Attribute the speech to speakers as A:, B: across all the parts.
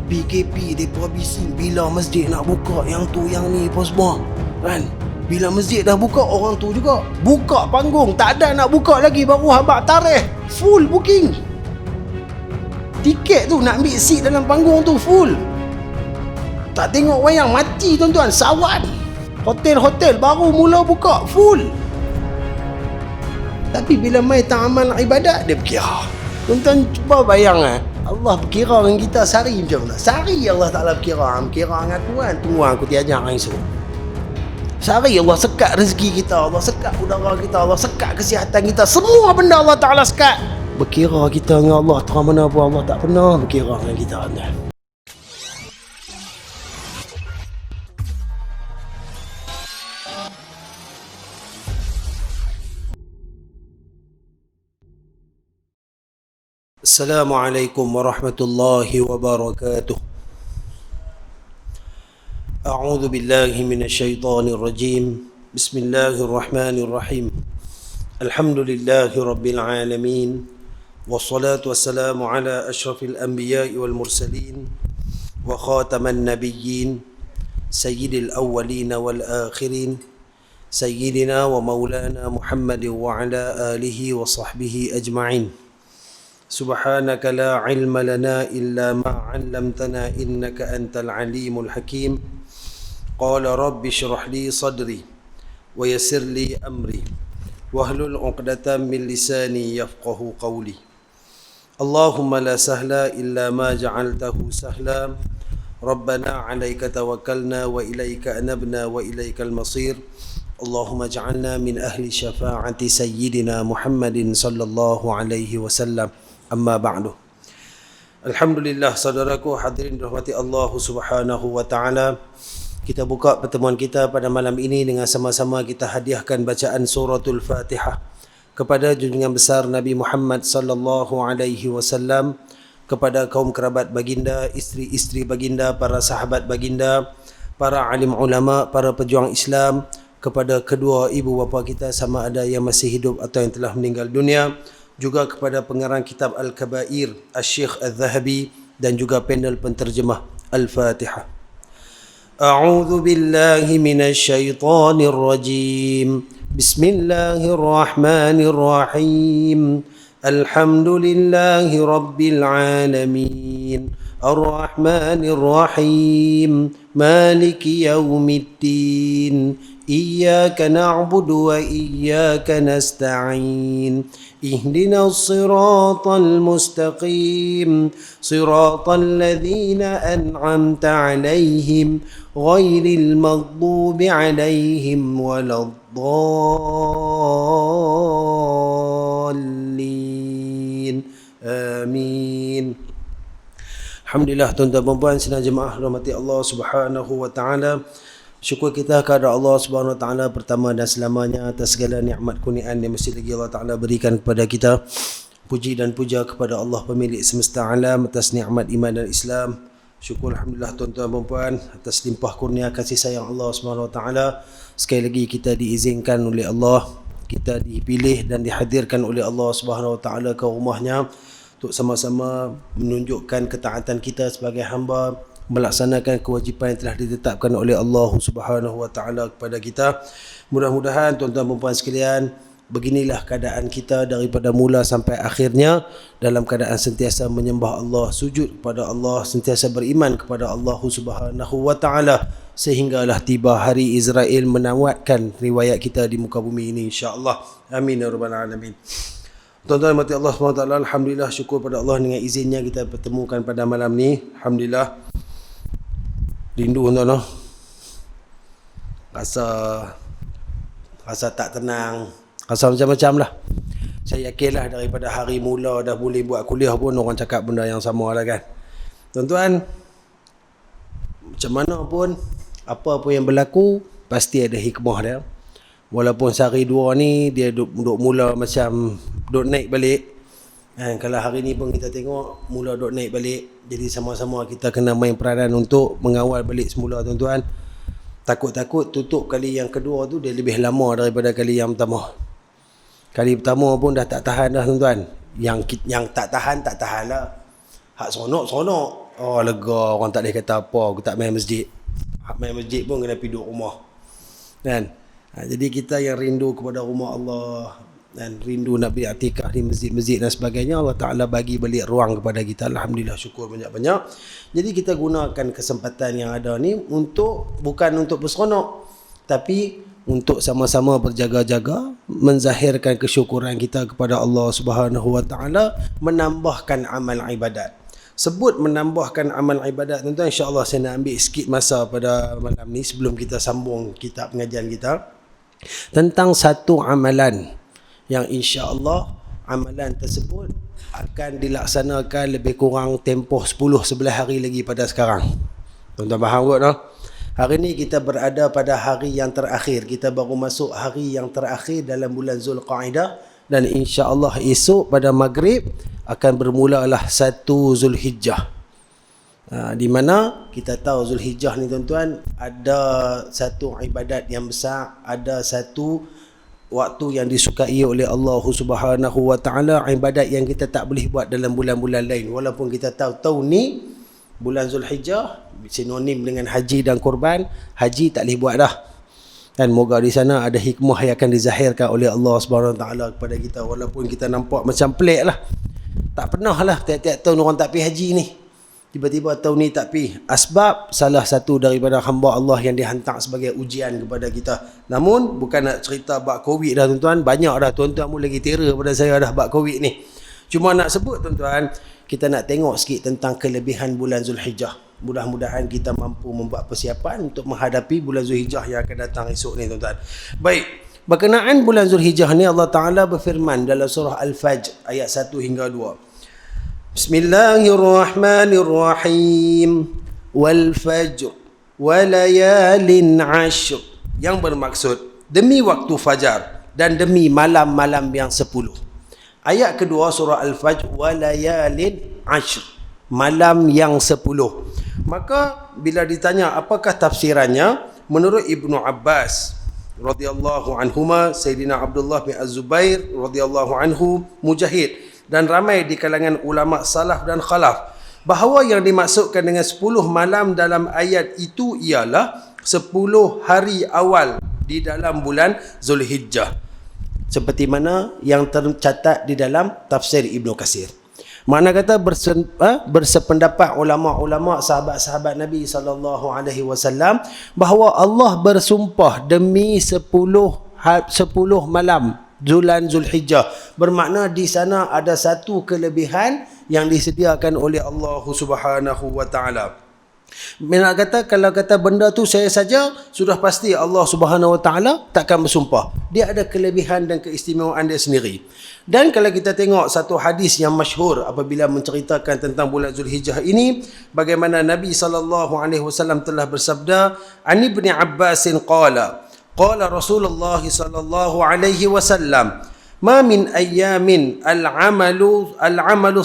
A: PKP mereka bising bila masjid nak buka, yang tu yang ni pun semua kan. Bila masjid dah buka, orang tu juga buka panggung, tak ada nak buka lagi, baru habaq tarikh full booking. Tiket tu nak ambil seat dalam panggung tu full. Tak tengok wayang mati tuan-tuan, sawan. Hotel-hotel baru mula buka full. Tapi bila mai amal ibadat, dia berkira. Tuan-tuan cuba bayang Allah berkira dengan kita sehari macam mana? Sehari Allah Ta'ala berkira dengan aku kan. Tunggu aku diajar dengan esok. Sehari Allah sekat rezeki kita, Allah sekat udara kita, Allah sekat kesihatan kita. Semua benda Allah Ta'ala sekat. Berkira kita dengan Allah terang mana pun Allah tak pernah berkira dengan kita. Assalamualaikum warahmatullahi wabarakatuh. A'udzu billahi minasyaitonir rajim. Bismillahirrahmanirrahim. Alhamdulillahi rabbil alamin. Wassalatu wassalamu ala asyrafil anbiya'i wal mursalin wa khataman nabiyyin sayyidil awwalin wal akhirin sayyidina wa maulana Muhammadin wa ala alihi wa sahbihi ajma'in. Subhanaka la ilma lana illa ma 'allamtana innaka antal alimul hakim. Qala rabbi shrah li sadri wa yassir li amri wahlul 'uqdatam min lisani yafqahu qawli. Allahumma la sahla illa ma ja'altahu sahla. Rabbana 'alaika tawakkalna wa ilaika anabna wa ilaikal masir. Allahumma ja'alna min ahli syafa'ati sayyidina Muhammadin sallallahu alaihi wasallam. Amma ba'du. Alhamdulillah, saudaraku hadirin rahmati Allah Subhanahu wa taala. Kita buka pertemuan kita pada malam ini dengan sama-sama kita hadiahkan bacaan suratul Fatihah kepada junjungan besar Nabi Muhammad sallallahu alaihi wasallam, kepada kaum kerabat baginda, isteri-isteri baginda, para sahabat baginda, para alim ulama, para pejuang Islam, kepada kedua ibu bapa kita sama ada yang masih hidup atau yang telah meninggal dunia, juga kepada pengarang kitab Al-Kabair Asy-Syaikh Al-Zahabi dan juga panel penterjemah Al-Fatihah. A'udzu billahi minasy syaithanir rajim. Bismillahirrahmanirrahim. Alhamdulillahi rabbil alamin. Ar-Rahmanir Rahim. Maliki yaumiddin. Iyyaka na'budu wa iyyaka nasta'in. اهدنا الصراط المستقيم صراط الذين أنعمت عليهم غير المغضوب عليهم ولا الضالين آمين. Alhamdulillah, tuan-tuan dan puan sidang jemaah rahmati Allah Subhanahu wa taala. Syukur kita kepada Allah Subhanahu Wa Taala pertama dan selamanya atas segala nikmat kurniaan yang mesti lagi Allah Taala berikan kepada kita. Puji dan puja kepada Allah pemilik semesta alam atas nikmat iman dan Islam. Syukur alhamdulillah tuan-tuan dan puan atas limpah kurnia kasih sayang Allah Subhanahu Wa Taala. Sekali lagi kita diizinkan oleh Allah, kita dipilih dan dihadirkan oleh Allah Subhanahu Wa Taala ke rumahnya untuk sama-sama menunjukkan ketaatan kita sebagai hamba, melaksanakan kewajipan yang telah ditetapkan oleh Allah Subhanahu wa taala kepada kita. Mudah-mudahan tuan-tuan dan puan sekalian, beginilah keadaan kita daripada mula sampai akhirnya dalam keadaan sentiasa menyembah Allah, sujud kepada Allah, sentiasa beriman kepada Allah Subhanahu wa taala sehinggalah tiba hari Israel menawatkan riwayat kita di muka bumi ini, insya-Allah. Amin ya rabbal alamin. Tuan-tuan mati Allah Subhanahu wa taala, alhamdulillah, syukur pada Allah dengan izinnya kita pertemukan pada malam ni. Alhamdulillah. Rindu tuan-tuan, rasa tak tenang, rasa macam-macam lah. Saya yakinlah daripada hari mula dah boleh buat kuliah pun orang cakap benda yang sama lah kan. Tuan-tuan, macam mana pun, apa pun yang berlaku pasti ada hikmah dia. Walaupun sehari dua ni dia duk mula macam duk naik balik. Kalau hari ni pun kita tengok mula duk naik balik, jadi sama-sama kita kena main peranan untuk mengawal balik semula tuan-tuan. Takut-takut tutup kali yang kedua tu dia lebih lama daripada kali yang pertama. Kali pertama pun dah tak tahan dah tuan-tuan. Yang tak tahan lah. Hak seronok Oh lega, orang tak boleh kata apa, aku tak main masjid. Main masjid pun kena pergi duduk rumah. Kan? Jadi kita yang rindu kepada rumah Allah dan rindu nak beriktikaf di masjid-masjid dan sebagainya, Allah Ta'ala bagi balik ruang kepada kita. Alhamdulillah, syukur banyak-banyak. Jadi kita gunakan kesempatan yang ada ni bukan untuk berseronok, tapi untuk sama-sama berjaga-jaga, menzahirkan kesyukuran kita kepada Allah Subhanahu Wa Ta'ala, menambahkan amal ibadat. Sebut menambahkan amal ibadat, tuan-tuan, insya-Allah saya nak ambil sikit masa pada malam ni sebelum kita sambung kitab pengajian kita tentang satu amalan yang insya-Allah amalan tersebut akan dilaksanakan lebih kurang tempoh 10-11 hari lagi pada sekarang. Tuan-tuan faham kot tak? Hari ni kita berada pada hari yang terakhir. Kita baru masuk hari yang terakhir dalam bulan Zulqa'dah, dan insya-Allah esok pada maghrib akan bermulalah 1 Zulhijjah. Di mana kita tahu Zulhijjah ni tuan-tuan ada satu ibadat yang besar, ada satu waktu yang disukai oleh Allah Subhanahu Wa Ta'ala, ibadat yang kita tak boleh buat dalam bulan-bulan lain. Walaupun kita tahu ni bulan Zulhijjah sinonim dengan haji dan korban, haji tak boleh buat dah. Dan moga di sana ada hikmah yang akan dizahirkan oleh Allah Subhanahu Wa Ta'ala kepada kita, walaupun kita nampak macam pelik lah. Tak pernah lah tiap-tiap tahun orang tak pergi haji ni. Tiba-tiba tahun ni tak pergi. Asbab salah satu daripada hamba Allah yang dihantar sebagai ujian kepada kita. Namun bukan nak cerita bab Covid dah tuan-tuan. Banyak dah tuan-tuan pun lagi terror pada saya dah bab Covid ni. Cuma nak sebut tuan-tuan, kita nak tengok sikit tentang kelebihan bulan Zulhijjah. Mudah-mudahan kita mampu membuat persiapan untuk menghadapi bulan Zulhijjah yang akan datang esok ni tuan-tuan. Baik, berkenaan bulan Zulhijjah ni Allah Ta'ala berfirman dalam surah Al-Fajr ayat 1 hingga 2. Bismillahirrahmanirrahim. Wal fajr walayalin ashr, yang bermaksud demi waktu fajar dan demi malam-malam yang 10. Ayat kedua surah Al-Fajr, walayalin ashr, malam yang 10. Maka bila ditanya apakah tafsirannya, menurut Ibnu Abbas radhiyallahu anhuma, Sayyidina Abdullah bin Az-Zubair radhiyallahu anhu, Mujahid dan ramai di kalangan ulama salaf dan khalaf, bahawa yang dimaksudkan dengan 10 malam dalam ayat itu ialah 10 hari awal di dalam bulan Zulhijjah, seperti mana yang tercatat di dalam tafsir Ibnu Katsir. Makna kata bersependapat ulama-ulama sahabat-sahabat Nabi SAW bahawa Allah bersumpah demi 10 malam bulan Zulhijjah, bermakna di sana ada satu kelebihan yang disediakan oleh Allah Subhanahu Wa Ta'ala. Nak kata kalau kata benda tu saya saja, sudah pasti Allah Subhanahu Wa Ta'ala takkan bersumpah. Dia ada kelebihan dan keistimewaan dia sendiri. Dan kalau kita tengok satu hadis yang masyhur apabila menceritakan tentang bulan Zulhijjah ini, bagaimana Nabi SAW telah bersabda, An Ibni Abbasin qala Rasulullah sallallahu alaihi wasallam, ma min ayyamin al-amalu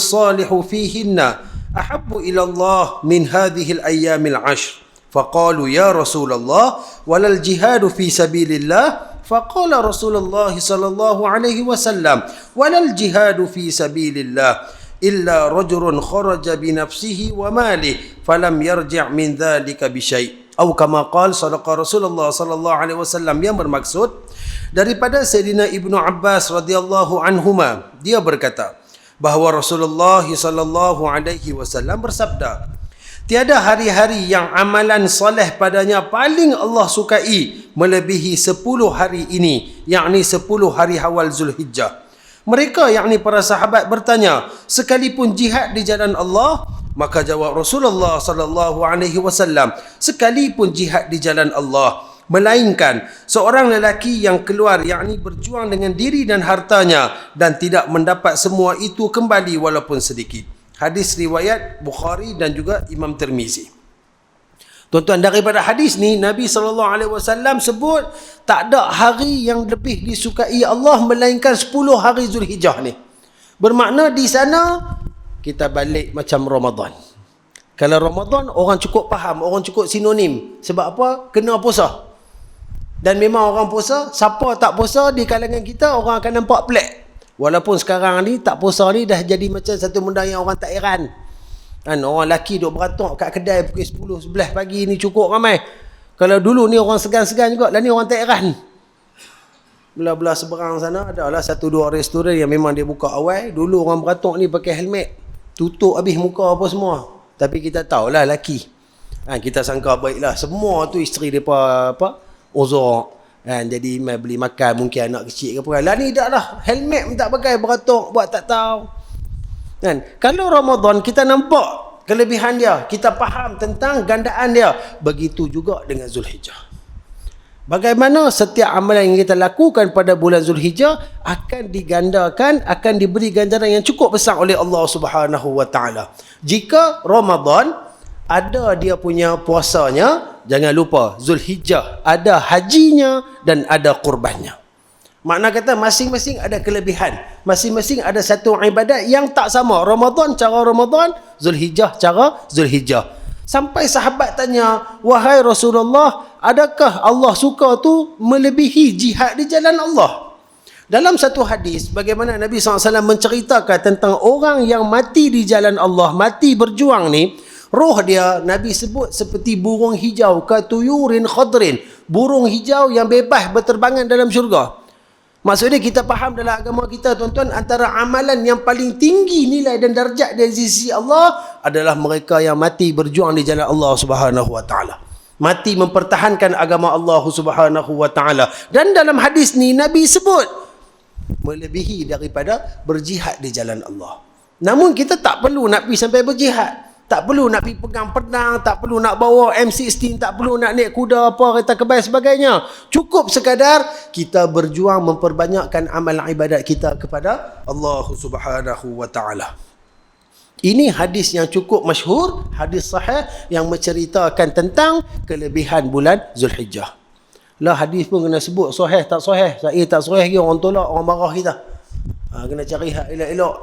A: salihu fihinna ahabbu ila Allah min hadhihi al-ayyamil 'ashr. Faqalu ya Rasulullah walal jihadu fi sabilillah. Faqala Rasulullah sallallahu alaihi wasallam walal jihadu fi sabilillah illa rajulun kharaja bi nafsihi wa malihi falam yarji' min dhalika bi syai'. Atau kama qala sadaqa Rasulullah sallallahu alaihi wasallam, yang bermaksud daripada Sayyidina Ibnu Abbas radhiyallahu anhuma, dia berkata bahawa Rasulullah sallallahu alaihi wasallam bersabda, tiada hari-hari yang amalan soleh padanya paling Allah sukai melebihi 10 hari ini, yakni 10 hari awal Zulhijjah. Mereka, yakni para sahabat, bertanya, sekalipun jihad di jalan Allah? Maka jawab Rasulullah sallallahu alaihi wasallam, sekalipun jihad di jalan Allah, melainkan seorang lelaki yang keluar, yakni berjuang dengan diri dan hartanya, dan tidak mendapat semua itu kembali walaupun sedikit. Hadis riwayat Bukhari dan juga Imam Tirmizi. Tuan-tuan, daripada hadis ni Nabi SAW sebut tak ada hari yang lebih disukai Allah melainkan 10 hari Zulhijjah ni. Bermakna di sana kita balik macam Ramadan. Kalau Ramadan orang cukup faham, orang cukup sinonim. Sebab apa? Kena puasa. Dan memang orang puasa, siapa tak puasa di kalangan kita orang akan nampak pelik. Walaupun sekarang ni tak puasa ni dah jadi macam satu benda yang orang tak heran. Kan orang lelaki duk beratok kat kedai pukul 10, 11 pagi ni cukup ramai. Kalau dulu ni orang segan-segan juga, lah ni orang tak heran. Belah-belah seberang sana adalah satu dua restoran yang memang dia buka awal. Dulu orang beratok ni pakai helmet, tutup habis muka apa semua. Tapi kita tahulah lelaki. Kita sangka baiklah, semua tu isteri depa uzur. Jadi mai beli makan mungkin anak kecil ke apa. Lah ni dah lah, helmet pun tak pakai, beratok buat tak tahu. Kan? Kalau Ramadan kita nampak kelebihan dia, kita faham tentang gandaan dia. Begitu juga dengan Zulhijjah. Bagaimana setiap amalan yang kita lakukan pada bulan Zulhijjah akan digandakan, akan diberi ganjaran yang cukup besar oleh Allah Subhanahu wa taala. Jika Ramadan ada dia punya puasanya, jangan lupa Zulhijjah ada hajinya dan ada kurbannya. Makna kata masing-masing ada kelebihan. Masing-masing ada satu ibadat yang tak sama. Ramadan cara Ramadan, Zulhijjah cara Zulhijjah. Sampai sahabat tanya, wahai Rasulullah, adakah Allah suka tu melebihi jihad di jalan Allah? Dalam satu hadis, bagaimana Nabi SAW menceritakan tentang orang yang mati di jalan Allah, mati berjuang ni, roh dia Nabi sebut seperti burung hijau, katuyurin khadrin, burung hijau yang bebas berterbangan dalam syurga. Maksudnya kita faham dalam agama kita, tuan-tuan, antara amalan yang paling tinggi nilai dan darjat dari sisi Allah adalah mereka yang mati berjuang di jalan Allah Subhanahu wa taala. Mati mempertahankan agama Allah Subhanahu wa taala. Dan dalam hadis ni Nabi sebut melebihi daripada berjihad di jalan Allah. Namun kita tak perlu nak pergi sampai berjihad. Tak perlu nak pergi pegang pedang, tak perlu nak bawa M16, tak perlu nak naik kuda apa, kereta kebas sebagainya. Cukup sekadar kita berjuang memperbanyakkan amal ibadat kita kepada Allah Subhanahu wa taala. Ini hadis yang cukup masyhur, hadis sahih yang menceritakan tentang kelebihan bulan Zulhijjah. Lah hadis pun kena sebut sahih tak sahih. Saya tak sahih lagi orang tolak, orang marah kita. Kena cari hak elok-elok.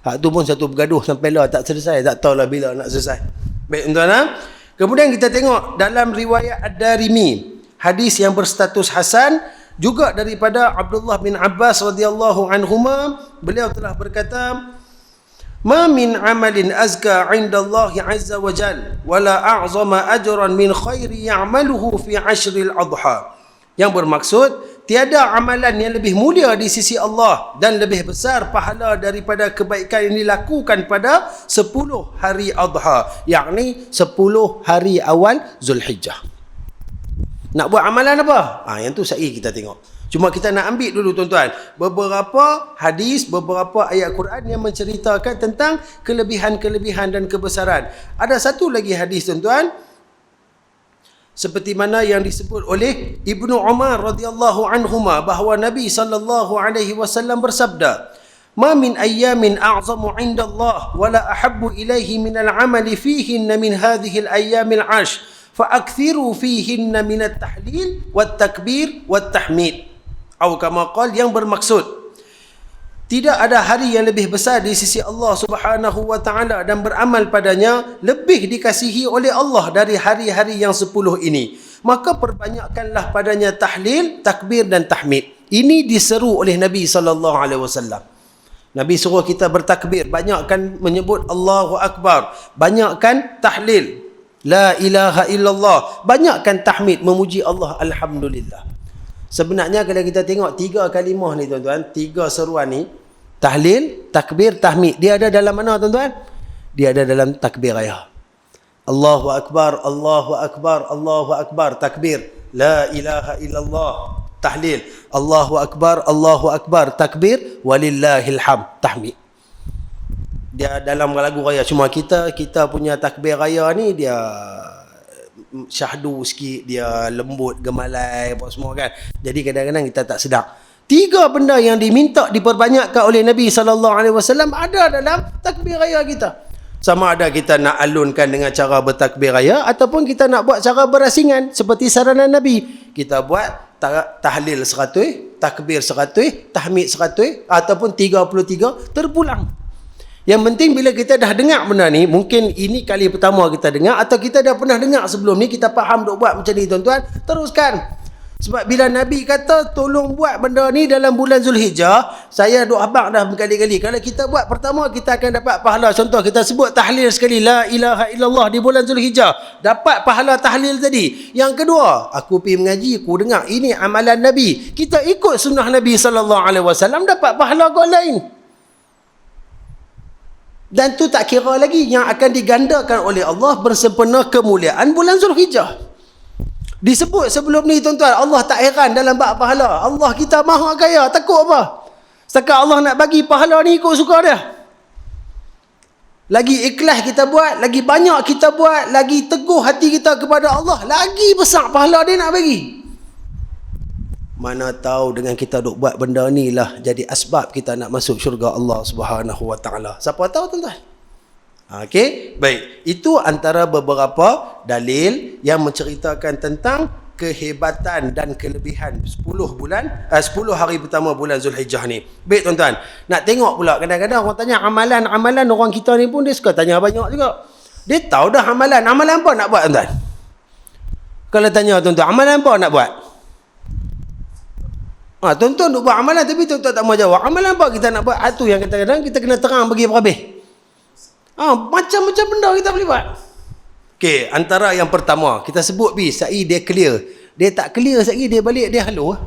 A: Hak tu pun satu bergaduh sampai lah tak selesai, tak tahulah bila nak selesai. Baik tuan-tuan. Kemudian kita tengok dalam riwayat Ad-Darimi, hadis yang berstatus hasan juga daripada Abdullah bin Abbas radhiyallahu anhuma, beliau telah berkata, "Ma min amalin azka 'inda Allah 'azza wa jalla wala a'zama ajran min khairi ya'maluhu fi 'ashril adha." Yang bermaksud, tiada amalan yang lebih mulia di sisi Allah dan lebih besar pahala daripada kebaikan yang dilakukan pada 10 hari Adha, yakni 10 hari awal Zulhijjah. Nak buat amalan apa? Yang tu saya kita tengok. Cuma kita nak ambil dulu tuan-tuan beberapa hadis, beberapa ayat Quran yang menceritakan tentang kelebihan-kelebihan dan kebesaran. Ada satu lagi hadis tuan-tuan, seperti mana yang disebut oleh Ibnu Umar radhiyallahu anhuma, bahawa Nabi sallallahu alaihi wasallam bersabda, "Ma min ayyamin a'zamu 'inda Allah wa la ahabbu ilaihi min al-'amali fihinna min hadhihi al-ayyamil 'ashr, fa'akthiru fihinna min at-tahlil wat-takbir wat-tahmid." Atau kama qala, yang bermaksud tidak ada hari yang lebih besar di sisi Allah Subhanahu wa taala dan beramal padanya lebih dikasihi oleh Allah dari hari-hari yang 10 ini. Maka perbanyakkanlah padanya tahlil, takbir dan tahmid. Ini diseru oleh Nabi sallallahu alaihi wasallam. Nabi suruh kita bertakbir, banyakkan menyebut Allahu Akbar, banyakkan tahlil, la ilaha illallah, banyakkan tahmid, memuji Allah, alhamdulillah. Sebenarnya kalau kita tengok tiga kalimah ni tuan-tuan, tiga seruan ni, tahlil, takbir, tahmid, dia ada dalam mana tuan-tuan? Dia ada dalam takbir raya. Allahu Akbar, Allahu Akbar, Allahu Akbar, takbir, la ilaha illallah, tahlil, Allahu Akbar, takbir, walillahil hamd, tahmid. Dia dalam lagu raya. Cuma kita punya takbir raya ni dia syahdu sikit, dia lembut, gemalai apa semua kan. Jadi kadang-kadang kita tak sedar. Tiga benda yang diminta diperbanyakkan oleh Nabi SAW ada dalam takbir raya kita. Sama ada kita nak alunkan dengan cara bertakbir raya ataupun kita nak buat cara berasingan seperti saranan Nabi. Kita buat tahlil 100, takbir 100, tahmid 100 ataupun 33 terpulang. Yang penting bila kita dah dengar benda ni, mungkin ini kali pertama kita dengar atau kita dah pernah dengar sebelum ni, kita faham duk buat macam ni tuan-tuan, teruskan. Sebab bila Nabi kata tolong buat benda ni dalam bulan Zulhijjah, saya duk habaq dah berkali-kali. Kalau kita buat pertama, kita akan dapat pahala. Contoh, kita sebut tahlil sekali, la ilaha illallah di bulan Zulhijjah, dapat pahala tahlil tadi. Yang kedua, aku pergi mengaji, aku dengar ini amalan Nabi, kita ikut sunnah Nabi SAW, dapat pahala kau lain. Dan tu tak kira lagi yang akan digandakan oleh Allah bersempena kemuliaan bulan Zulhijjah. Disebut sebelum ni tuan-tuan, Allah tak heran dalam bab pahala. Allah kita maha kaya, takut apa? Setakat Allah nak bagi pahala ni ikut suka dia. Lagi ikhlas kita buat, lagi banyak kita buat, lagi teguh hati kita kepada Allah, lagi besar pahala dia nak bagi. Mana tahu dengan kita duk buat benda ni lah jadi asbab kita nak masuk syurga Allah Subhanahu wa taala. Siapa tahu tuan-tuan? Okey, baik. Itu antara beberapa dalil yang menceritakan tentang kehebatan dan kelebihan 10 hari pertama bulan Zulhijjah ni. Baik tuan-tuan, nak tengok pula kadang-kadang orang tanya amalan orang kita ni pun dia suka tanya banyak juga. Dia tahu dah amalan apa nak buat tuan-tuan. Kalau tanya tuan-tuan, amalan apa nak buat? Tuan-tuan duk buat amalan tapi tuan-tuan tak mau jawab. Amalan apa kita nak buat? Itu yang kadang-kadang kita kena terang bagi berhabis. Macam-macam benda kita boleh buat. Okey, antara yang pertama, kita sebut Sa'i dia clear. Dia tak clear sekali, dia balik dia halo.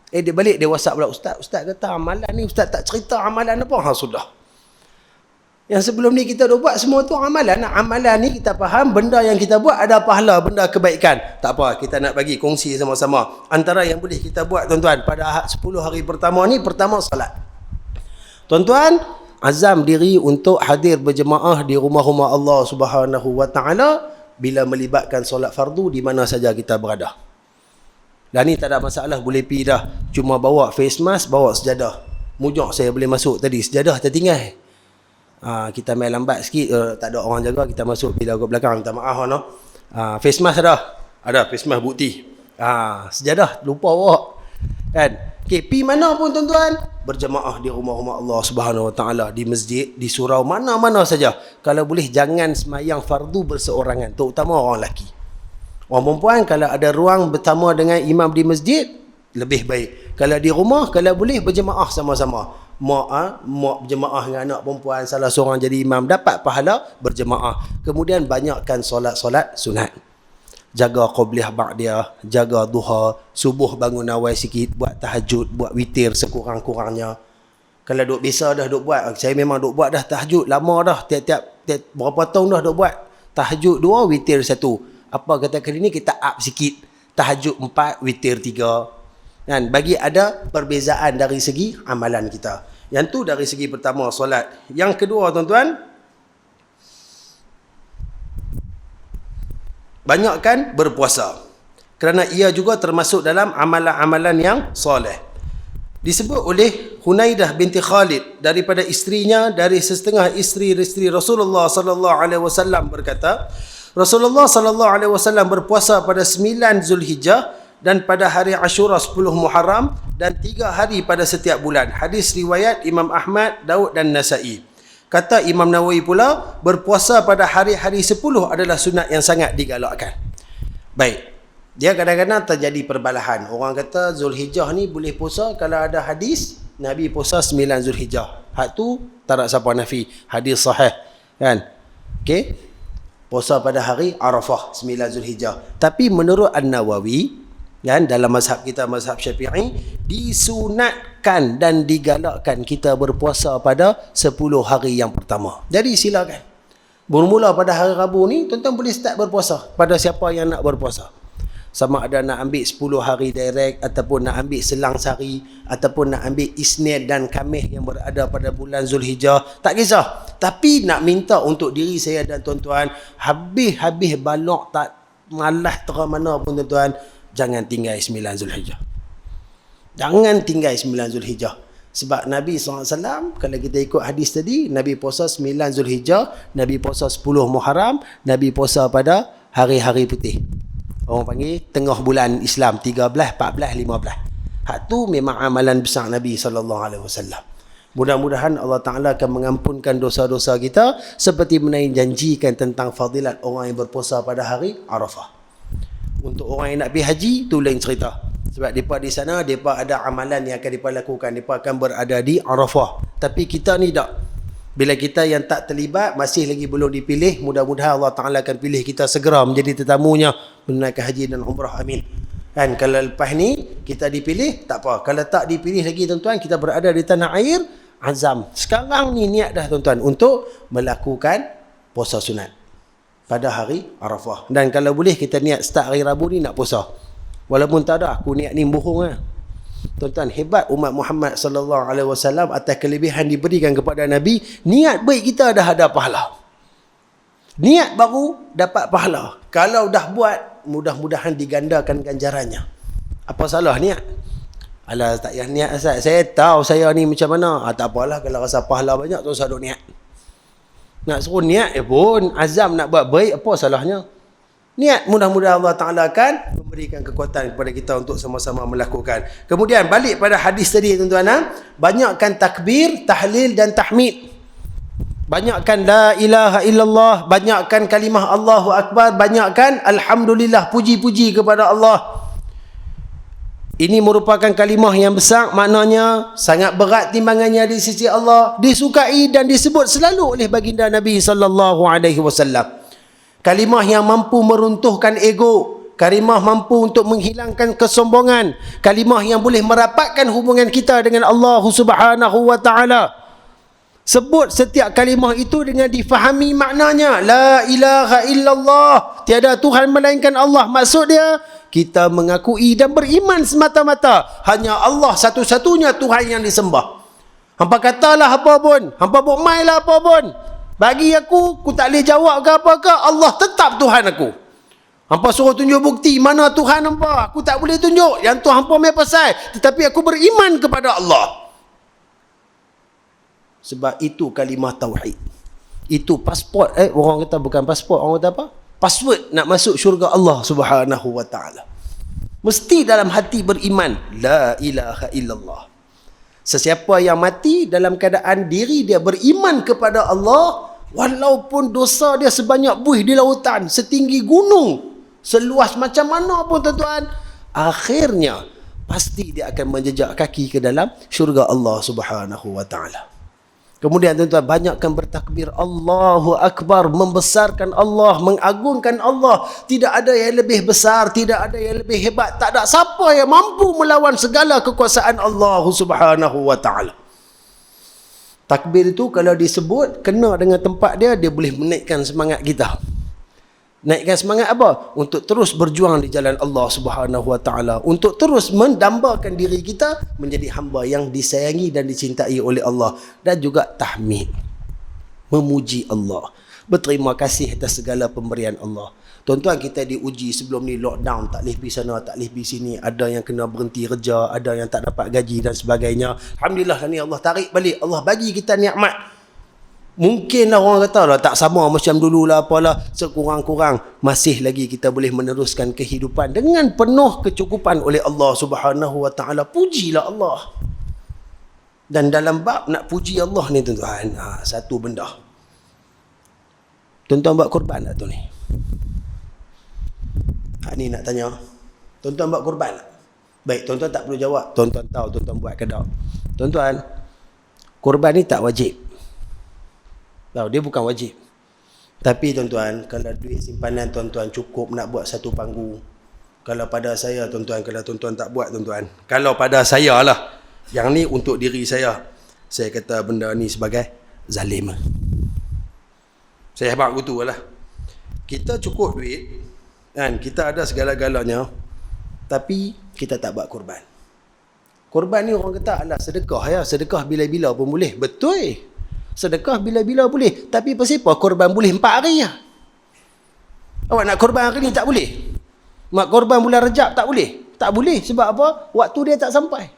A: Dia balik dia WhatsApp pula, Ustaz kata amalan ni Ustaz tak cerita amalan apa. Sudah. Yang sebelum ni kita dah buat semua tu amalan. Amalan ni kita faham benda yang kita buat ada pahala, benda kebaikan. Tak apa, kita nak bagi kongsi sama-sama. Antara yang boleh kita buat tuan-tuan pada 10 hari pertama ni, pertama solat. Tuan-tuan, azam diri untuk hadir berjemaah di rumah-rumah Allah Subhanahu wa taala bila melibatkan solat fardu di mana saja kita berada. Dan ni tak ada masalah, boleh pergi dah. Cuma bawa face mask, bawa sejadah. Mujak saya boleh masuk tadi, sejadah tertinggal. Kita main lambat sikit, tak ada orang jaga, kita masuk bila ke belakang, minta maaf no. Face mask ada face mask bukti. Sejadah lupa bawa. Kan? Okey, pi mana pun tuan-tuan, berjemaah di rumah-rumah Allah Subhanahu wa taala, di masjid, di surau, mana-mana saja. Kalau boleh jangan semayang fardu berseorangan, terutama orang lelaki. Orang perempuan kalau ada ruang bersama dengan imam di masjid, lebih baik. Kalau di rumah, kalau boleh berjemaah sama-sama. Mak berjemaah dengan anak perempuan, salah seorang jadi imam, dapat pahala berjemaah. Kemudian banyakkan solat-solat sunat. Jaga qabliyah ba'diyah, jaga duha, subuh bangun awal sikit, buat tahajud, buat witir sekurang-kurangnya. Kalau duk biasa dah duk buat, saya memang duk buat dah tahajud lama dah, tiap berapa tahun dah duk buat. Tahajud 2, witir 1. Apa kata kali ni kita up sikit, tahajud 4, witir 3. Kan? Bagi ada perbezaan dari segi amalan kita. Yang tu dari segi pertama solat. Yang kedua tuan-tuan, banyakkan berpuasa. Kerana ia juga termasuk dalam amalan-amalan yang soleh. Disebut oleh Hunaidah binti Khalid daripada isterinya, dari setengah isteri-isteri Rasulullah sallallahu alaihi wasallam berkata, Rasulullah sallallahu alaihi wasallam berpuasa pada 9 Zulhijjah dan pada hari Ashura 10 Muharram dan 3 hari pada setiap bulan. Hadis riwayat Imam Ahmad, Daud dan Nasa'i. Kata Imam Nawawi pula, berpuasa pada hari-hari 10 adalah sunat yang sangat digalakkan. Baik. Dia kadang-kadang terjadi perbalahan. Orang kata Zulhijjah ni boleh puasa kalau ada hadis Nabi puasa 9 Zulhijjah. Hak tu tak ada siapa nafi. Hadis sahih. Kan? Okey. Puasa pada hari Arafah 9 Zulhijjah. Tapi menurut An-Nawawi, kan, dalam mazhab kita, mazhab Syafi'i, disunatkan dan digalakkan kita berpuasa pada 10 hari yang pertama. Jadi silakan. Bermula pada hari Rabu ni, tuan-tuan boleh start berpuasa pada siapa yang nak berpuasa. Sama ada nak ambil 10 hari direct, ataupun nak ambil selang sehari, ataupun nak ambil Isnin dan Khamis yang berada pada bulan Zulhijjah, tak kisah. Tapi nak minta untuk diri saya dan tuan-tuan, habis-habis balok tak malas terang mana pun tuan-tuan, jangan tinggal 9 Zulhijjah. Jangan tinggal 9 Zulhijjah. Sebab Nabi SAW, kalau kita ikut hadis tadi, Nabi puasa 9 Zulhijjah, Nabi puasa 10 Muharram, Nabi puasa pada hari-hari putih. Orang panggil tengah bulan Islam, 13, 14, 15. Hak tu memang amalan besar Nabi SAW. Mudah-mudahan Allah Ta'ala akan mengampunkan dosa-dosa kita, seperti mana yang janjikan tentang fadilat orang yang berpuasa pada hari Arafah. Untuk orang yang nak pergi haji, tu lain cerita. Sebab mereka di sana, mereka ada amalan yang akan mereka lakukan. Mereka akan berada di Arafah. Tapi kita ni tak. Bila kita yang tak terlibat, masih lagi belum dipilih, mudah-mudahan Allah Ta'ala akan pilih kita segera menjadi tetamunya menunaikan haji dan umrah. Amin. Kan, kalau lepas ni kita dipilih, tak apa. Kalau tak dipilih lagi tuan-tuan, kita berada di tanah air, azam. Sekarang ni niat dah tuan-tuan untuk melakukan puasa sunat pada hari Arafah. Dan kalau boleh kita niat start hari Rabu ni nak puasa. Walaupun tak ada, aku niat ni bohong lah. Tuan-tuan, hebat umat Muhammad sallallahu alaihi wasallam atas kelebihan diberikan kepada Nabi. Niat baik kita dah ada pahala. Niat baru dapat pahala. Kalau dah buat, mudah-mudahan digandakan ganjarannya. Apa salah niat? Alah, tak payah niat Ustaz. Saya tahu saya ni macam mana. Tak apalah kalau rasa pahala banyak, tu usah duk niat. Nak suruh niat pun, azam nak buat baik, apa salahnya? Niat, mudah-mudahan Allah Ta'ala akan memberikan kekuatan kepada kita untuk sama-sama melakukan. Kemudian balik pada hadis tadi tuan-tuan, banyakkan takbir, tahlil dan tahmid. Banyakkan la ilaha illallah, banyakkan kalimah Allahu Akbar, banyakkan alhamdulillah, puji-puji kepada Allah. Ini merupakan kalimah yang besar, maknanya sangat berat timbangannya di sisi Allah, disukai dan disebut selalu oleh baginda Nabi sallallahu alaihi wasallam. Kalimah yang mampu meruntuhkan ego, kalimah mampu untuk menghilangkan kesombongan, kalimah yang boleh merapatkan hubungan kita dengan Allah Subhanahu wa taala. Sebut setiap kalimah itu dengan difahami maknanya. La ilaha illallah, tiada Tuhan melainkan Allah. Maksud dia, kita mengakui dan beriman semata-mata hanya Allah satu-satunya Tuhan yang disembah. Hampa katalah apa pun, hampa buat mailah apa pun, bagi aku tak boleh jawab ke apa ke, Allah tetap Tuhan aku. Hampa suruh tunjuk bukti mana Tuhan hampa, aku tak boleh tunjuk. Yang tu hampa main pasal, tetapi aku beriman kepada Allah. Sebab itu kalimah tauhid. Itu pasport, orang kata bukan pasport, orang kata apa? Password nak masuk syurga Allah Subhanahu wa taala. Mesti dalam hati beriman, la ilaha illallah. Sesiapa yang mati dalam keadaan diri dia beriman kepada Allah, walaupun dosa dia sebanyak buih di lautan, setinggi gunung, seluas macam mana pun tuan-tuan, akhirnya pasti dia akan menjejak kaki ke dalam syurga Allah Subhanahu wa taala. Kemudian tuan-tuan, banyakkan bertakbir Allahu Akbar, membesarkan Allah, mengagungkan Allah. Tidak ada yang lebih besar, tidak ada yang lebih hebat, tak ada siapa yang mampu melawan segala kekuasaan Allah Subhanahu wa taala. Takbir itu kalau disebut kena dengan tempat dia, dia boleh menaikkan semangat kita. Naikkan semangat apa? Untuk terus berjuang di jalan Allah Subhanahu wa taala, untuk terus mendambakan diri kita menjadi hamba yang disayangi dan dicintai oleh Allah. Dan juga tahmid, memuji Allah, berterima kasih atas segala pemberian Allah. Tuan-tuan, kita diuji sebelum ni lockdown, tak boleh pergi sana, tak boleh pergi sini, ada yang kena berhenti kerja, ada yang tak dapat gaji dan sebagainya. Alhamdulillah ni Allah tarik balik, Allah bagi kita nikmat. Mungkinlah orang kata lah tak sama macam dulu lah apalah, sekurang-kurang masih lagi kita boleh meneruskan kehidupan dengan penuh kecukupan oleh Allah Subhanahu wa taala. Pujilah Allah. Dan dalam bab nak puji Allah ni tuan-tuan, satu benda. Tuan-tuan buat korban tak tu ni? Ni nak tanya. Tuan-tuan buat korban tak? Baik, tuan-tuan tak perlu jawab. Tuan-tuan tahu tuan-tuan buat ke tak? Tuan-tuan, korban ni tak wajib. Tahu, dia bukan wajib. Tapi tuan-tuan, kalau duit simpanan tuan-tuan cukup nak buat satu panggung. Kalau pada saya tuan-tuan, kalau tuan-tuan tak buat tuan-tuan, kalau pada saya lah, yang ni untuk diri saya kata benda ni sebagai zalim. Saya habaq gitu lah. Kita cukup duit kan, kita ada segala-galanya, tapi kita tak buat korban. Korban ni orang kata alah sedekah ya, sedekah bila-bila pun boleh. Betul. Sedekah bila-bila boleh. Tapi pasal apa korban boleh 4 hari ya? Awak nak korban hari ni tak boleh? Mak korban bulan Rejab tak boleh? Tak boleh. Sebab apa? Waktu dia tak sampai.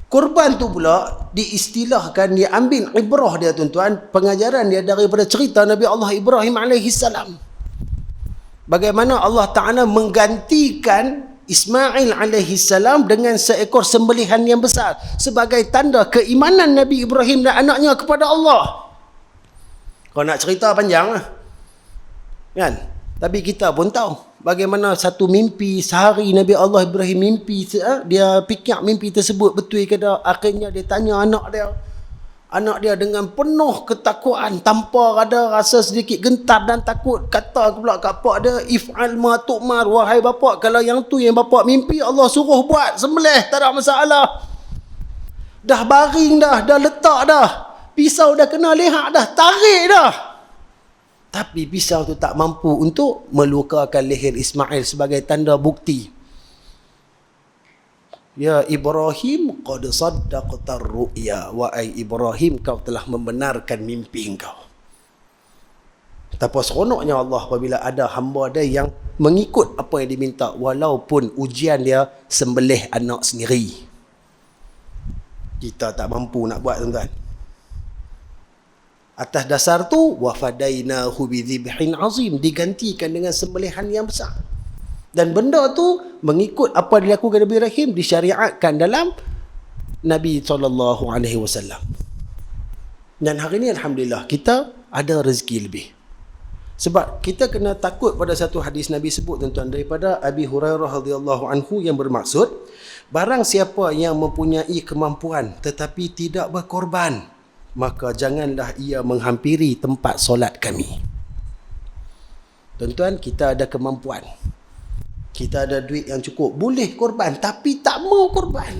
A: Korban tu pula diistilahkan, dia ambil ibrah dia tuan-tuan, pengajaran dia daripada cerita Nabi Allah Ibrahim AS. Bagaimana Allah Ta'ala menggantikan Ismail AS dengan seekor sembelihan yang besar sebagai tanda keimanan Nabi Ibrahim dan anaknya kepada Allah. Kalau nak cerita panjang lah kan, Tapi kita pun tahu bagaimana satu mimpi sehari Nabi Allah Ibrahim mimpi, dia fikir mimpi tersebut betul ke tak. Akhirnya dia tanya anak dia dengan penuh ketakutan, tanpa ada rasa sedikit gentar dan takut. Kata pula kat pak dia, if'al ma tu'mar, wahai bapa, kalau yang tu yang bapa mimpi Allah suruh buat, sembelih, tak ada masalah. Dah baring dah letak dah, pisau dah kena leher dah, tarik dah. Tapi pisau tu tak mampu untuk melukakan leher Ismail sebagai tanda bukti. Ya Ibrahim, qad saddaqta ar-ru'ya. Wahai Ibrahim, kau telah membenarkan mimpi kau. Betapa seronoknya Allah apabila ada hamba dia yang mengikut apa yang diminta, walaupun ujian dia sembelih anak sendiri. Kita tak mampu nak buat, tuan-tuan. Atas dasar tu, wafadainahu bidzibhin azim, digantikan dengan sembelihan yang besar. Dan benda tu mengikut apa dilakukan Nabi Ibrahim, disyariatkan dalam Nabi SAW. Dan hari ni alhamdulillah kita ada rezeki lebih. Sebab kita kena takut pada satu hadis Nabi sebut, tuan-tuan, daripada Abi Hurairah radhiyallahu anhu, yang bermaksud, barang siapa yang mempunyai kemampuan tetapi tidak berkorban, maka janganlah ia menghampiri tempat solat kami. Tuan-tuan, kita ada kemampuan, kita ada duit yang cukup, boleh korban, tapi tak mau korban.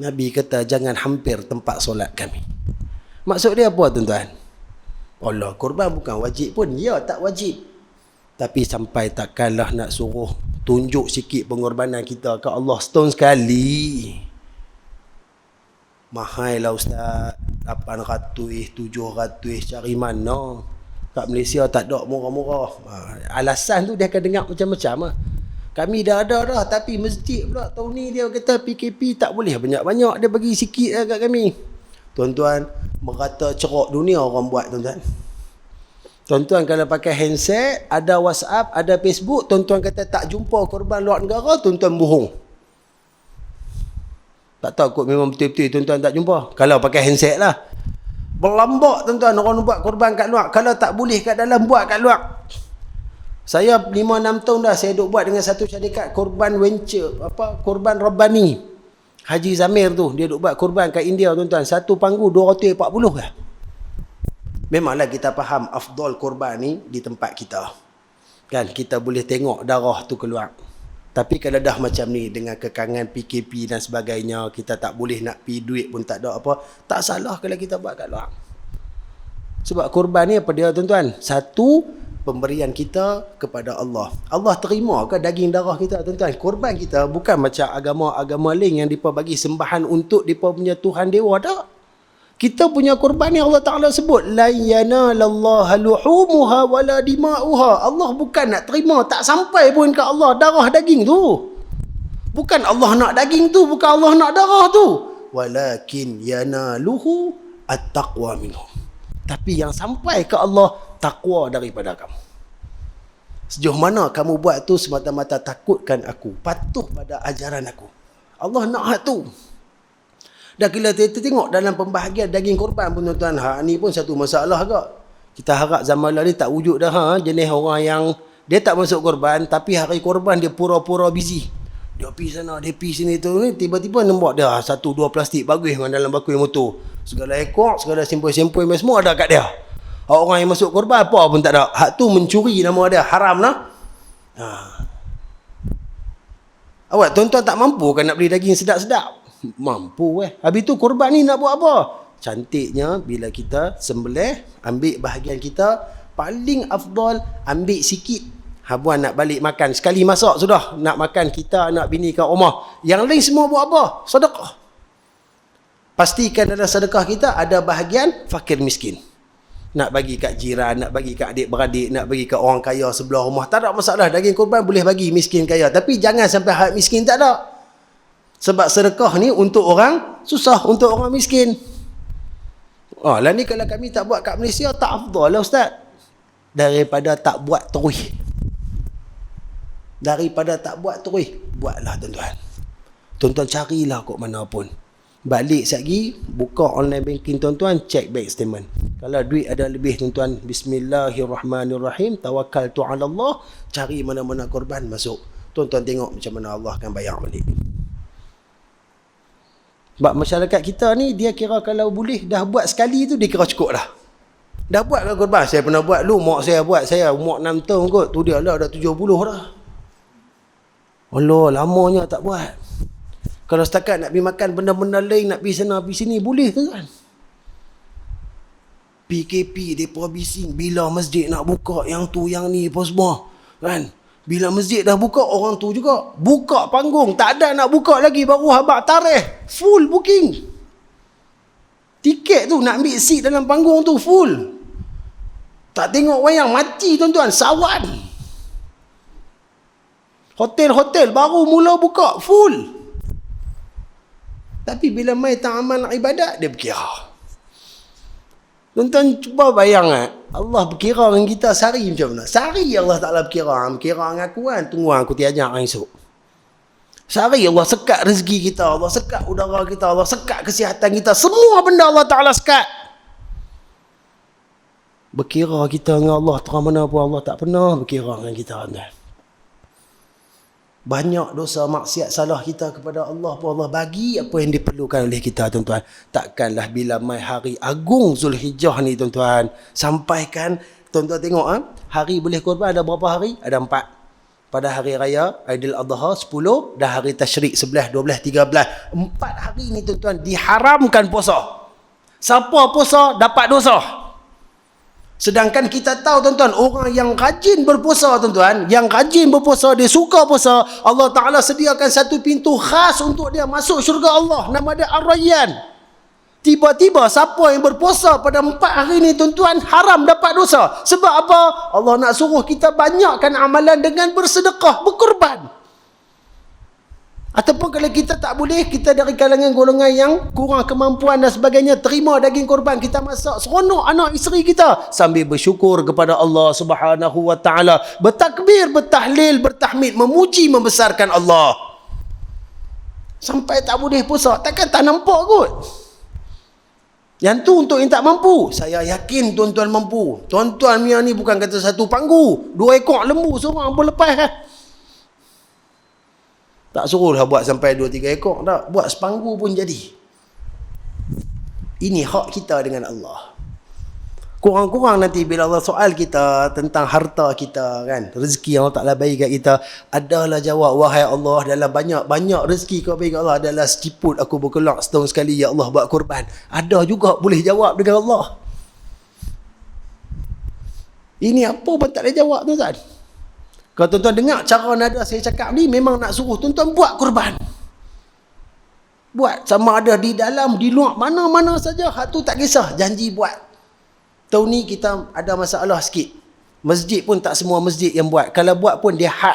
A: Nabi kata jangan hampir tempat solat kami. Maksud dia apa, tuan-tuan? Allah, korban bukan wajib pun. Ya, tak wajib. Tapi sampai takkanlah nak suruh tunjuk sikit pengorbanan kita ke Allah setahun sekali. Mahal lah ustaz, 800, 700, cari mana? Kat Malaysia tak ada murah-murah. Alasan tu dia akan dengar macam-macam lah. Kami dah ada dah, tapi masjid pula tahun ni dia kata PKP tak boleh banyak-banyak, dia bagi sikit lah kat kami. Tuan-tuan, merata cerok dunia orang buat, tuan-tuan. Tuan-tuan kalau pakai handset, ada WhatsApp, ada Facebook, tuan-tuan kata tak jumpa korban luar negara, tuan-tuan bohong. Tak tahu kot memang betul-betul tuan-tuan tak jumpa. Kalau pakai handset lah. Berlambak, tuan-tuan, orang buat korban kat luar. Kalau tak boleh kat dalam, buat kat luar. Saya 5-6 tahun dah saya duk buat dengan satu syarikat korban venture, korban Rabbani. Haji Zamir tu, dia duk buat korban kat India, tuan-tuan. Satu panggu 240 lah. Memanglah kita faham afdal korban ni di tempat kita. Kan, kita boleh tengok darah tu keluar. Tapi kalau dah macam ni, dengan kekangan PKP dan sebagainya, kita tak boleh nak pi duit pun tak ada apa, tak salah kalau kita buat kat luar. Sebab korban ni apa dia, tuan-tuan? Satu, pemberian kita kepada Allah. Allah terima ke daging darah kita, tuan-tuan? Korban kita bukan macam agama-agama lain yang mereka bagi sembahan untuk mereka punya Tuhan Dewa, tak. Kita punya korban ni Allah Ta'ala sebut, la yanalallaha luhumuha wala dima'uha. Allah bukan nak terima, tak sampai pun ke Allah darah daging tu. Bukan Allah nak daging tu, bukan Allah nak darah tu. Walakin yanaluhu at-taqwa minhum. Tapi yang sampai ke Allah, takwa daripada kamu. Sejauh mana kamu buat tu semata-mata takutkan aku, patuh pada ajaran aku. Allah nak hak tu. Dah bila kita tengok dalam pembahagian daging korban pun, tuan-tuan, hak ni pun satu masalah agak. Kita harap zaman ni tak wujud dah jenis orang yang dia tak masuk korban, tapi hari korban dia pura-pura busy. Dia pergi sana, dia pergi sini tu, ni tiba-tiba nampak dia 1-2 plastik bagus dalam bakul motor. Segala ekor, segala sempoi-sempoi semua ada kat dia. Orang yang masuk korban apa pun tak ada. Hak tu mencuri nama dia, haram lah. Awak tuan-tuan tak mampu kan nak beli daging sedap-sedap? Mampu Habis tu korban ni nak buat apa? Cantiknya bila kita sembelih, ambil bahagian kita, paling afdal ambil sikit. Habuan nak balik makan, sekali masak sudah. Nak makan kita, anak bini kat rumah. Yang lain semua buat apa? Sedekah. Pastikan dalam sedekah kita ada bahagian fakir miskin. Nak bagi kat jiran, nak bagi kat adik-beradik, nak bagi kat orang kaya sebelah rumah. Tak ada masalah, daging korban boleh bagi miskin kaya. Tapi jangan sampai hak miskin tak ada. Sebab sedekah ni untuk orang susah, untuk orang miskin. Lah ni kalau kami tak buat kat Malaysia, tak afdal lah ustaz. Daripada tak buat terus. Daripada tak buat terus, buatlah tuan-tuan. Tuan-tuan carilah kot mana pun. Balik sekali, buka online banking tuan-tuan, check bank statement. Kalau duit ada lebih tuan-tuan, bismillahirrahmanirrahim, tawakkaltu ala Allah, cari mana-mana korban, masuk. Tuan-tuan tengok macam mana Allah akan bayar balik. Sebab masyarakat kita ni, dia kira kalau boleh dah buat sekali tu, dia kira cukup dah. Dah buat ke korban? Saya pernah buat dulu, mak saya buat, saya umur 6 tahun kot, tu dia lah dah 70 dah. Allah, lamanya tak buat. Kalau setakat nak pergi makan benda-benda lain, nak pergi sana, pergi sini, boleh tu kan? PKP, mereka bising, bila masjid nak buka, yang tu, yang ni, apa semua. Kan? Bila masjid dah buka, orang tu juga buka panggung. Tak ada nak buka lagi, baru habaq tarikh. Full booking. Tiket tu, nak ambil seat dalam panggung tu, full. Tak tengok wayang, mati tuan-tuan, sawan. Hotel-hotel baru mula buka, full. Tapi bila mai tak amal ibadat, dia berkira. Tuan-tuan cuba bayang, Allah berkira dengan kita sehari macam mana? Sehari Allah Ta'ala berkira dengan aku kan, tunggu aku tiajak esok. Sehari Allah sekat rezeki kita, Allah sekat udara kita, Allah sekat kesihatan kita, semua benda Allah Ta'ala sekat. Berkira kita dengan Allah, terang mana pun Allah tak pernah berkira dengan kita. Banyak dosa maksiat salah kita kepada Allah pun Allah bagi apa yang diperlukan oleh kita tuan-tuan. Takkanlah bila mai hari agung Zulhijjah ni tuan-tuan, sampaikan tuan-tuan tengok hari boleh korban ada berapa hari? Ada 4. Pada hari raya Aidil Adha 10, dah hari tasyrik 11, 12, 13. 4 hari ni tuan-tuan diharamkan puasa. Siapa puasa dapat dosa. Sedangkan kita tahu tuan-tuan, orang yang rajin berpuasa tuan-tuan, yang rajin berpuasa, dia suka puasa, Allah Ta'ala sediakan satu pintu khas untuk dia masuk syurga Allah, nama dia Ar-Rayyan. Tiba-tiba siapa yang berpuasa pada 4 hari ni tuan-tuan, haram dapat dosa. Sebab apa? Allah nak suruh kita banyakkan amalan dengan bersedekah, berkorban. Ataupun kalau kita tak boleh, kita dari kalangan golongan yang kurang kemampuan dan sebagainya, terima daging korban, kita masak seronok anak isteri kita sambil bersyukur kepada Allah Subhanahu wa Ta'ala, bertakbir, bertahlil, bertahmid, memuji, membesarkan Allah. Sampai tak boleh puasa, takkan tak nampak kot. Yang tu untuk yang tak mampu. Saya yakin tuan-tuan mampu. Tuan-tuan ni bukan kata satu panggu, 2 ekor lembu seorang pun lepas. Tak suruhlah buat sampai 2-3 ekor. Tak. Buat sepanggu pun jadi. Ini hak kita dengan Allah. Kurang-kurang nanti bila Allah soal kita tentang harta kita kan, rezeki yang Allah Ta'ala bagi kat kita, adalah jawab, wahai Allah, dalam banyak-banyak rezeki kau bagi kat Allah, adalah seciput aku berkelak setahun sekali, ya Allah, buat korban. Ada juga boleh jawab dengan Allah. Ini apa pun tak boleh jawab tuan-tuan. Kalau tuan-tuan dengar cara nada saya cakap ni, memang nak suruh tuan-tuan buat korban. Buat sama ada di dalam, di luar, mana-mana saja. Hak tu tak kisah, janji buat. Tahun ni kita ada masalah sikit. Masjid pun tak semua masjid yang buat. Kalau buat pun dia had.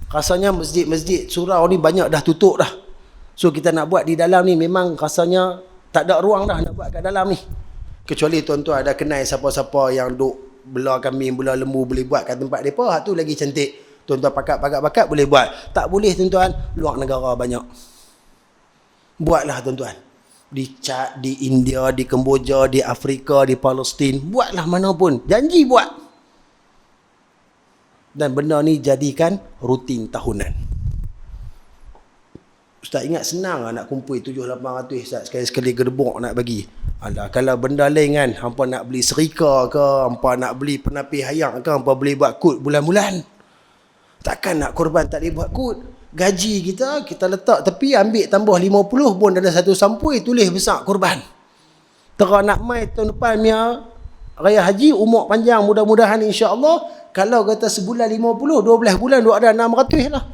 A: Rasanya masjid-masjid surau ni banyak dah tutup dah. So kita nak buat di dalam ni memang rasanya tak ada ruang dah nak buat kat dalam ni. Kecuali tuan-tuan ada kenal siapa-siapa yang duk belah kambing, belah lembu boleh buat kat tempat mereka, hak tu lagi cantik. Tuan-tuan pakat boleh buat. Tak boleh tuan-tuan, luar negara banyak. Buatlah tuan-tuan. Di Chad, di India, di Kemboja, di Afrika, di Palestin. Buatlah mana pun. Janji buat. Dan benda ni jadikan rutin tahunan. Ustaz ingat senang lah nak kumpul 700-800 Ustaz sekali gedebok nak bagi. Alah, kalau benda lain kan, hampa nak beli serika ke, hampa nak beli penapis hayak ke, hampa boleh buat kod bulan-bulan. Takkan nak korban tak boleh buat kod. Gaji kita letak tepi, ambil tambah 50 pun dalam satu sampui, tulis besar korban. Terang nak mai tahun depan punya raya haji, umur panjang mudah-mudahan insya-Allah. Kalau kata sebulan 50, 12 bulan duk ada 600 lah.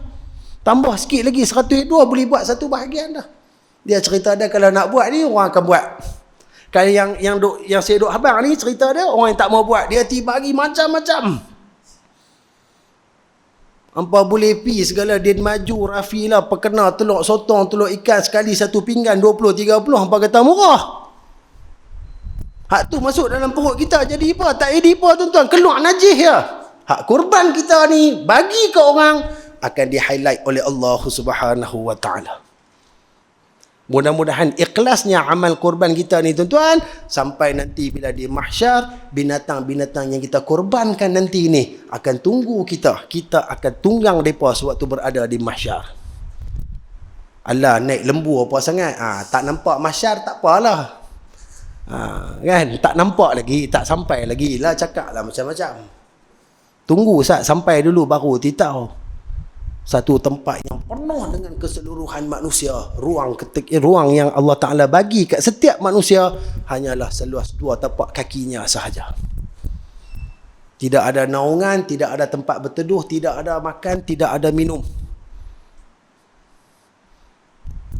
A: Tambah sikit lagi 102, boleh buat satu bahagian dah. Dia cerita dia kalau nak buat ni orang akan buat. Kalau yang saya duk habang ni cerita dia, orang yang tak mau buat, dia bagi macam-macam. Hampa boleh pi segala, dia maju Rafi lah, perkena telur sotong, telur ikan sekali satu pinggan 20-30, hampa kata murah. Hak tu masuk dalam perut kita jadi apa? Tak jadi apa tuan-tuan, keluar najis ya. Hak kurban kita ni bagi ke orang akan di-highlight oleh Allah Subhanahu wa Ta'ala. Mudah-mudahan ikhlasnya amal korban kita ni tuan-tuan, sampai nanti bila di mahsyar, binatang-binatang yang kita korbankan nanti ni akan tunggu kita. Kita akan tunggang mereka sewaktu berada di mahsyar. Allah naik lembu apa sangat? Tak nampak mahsyar tak apalah. Kan? Tak nampak lagi, tak sampai lagi lah, cakap lah macam-macam. Tunggu sampai dulu baru titau. Satu tempat yang penuh dengan keseluruhan manusia. Ruang yang Allah Ta'ala bagi kat setiap manusia hanyalah seluas 2 tapak kakinya sahaja. Tidak ada naungan, tidak ada tempat berteduh, tidak ada makan, tidak ada minum.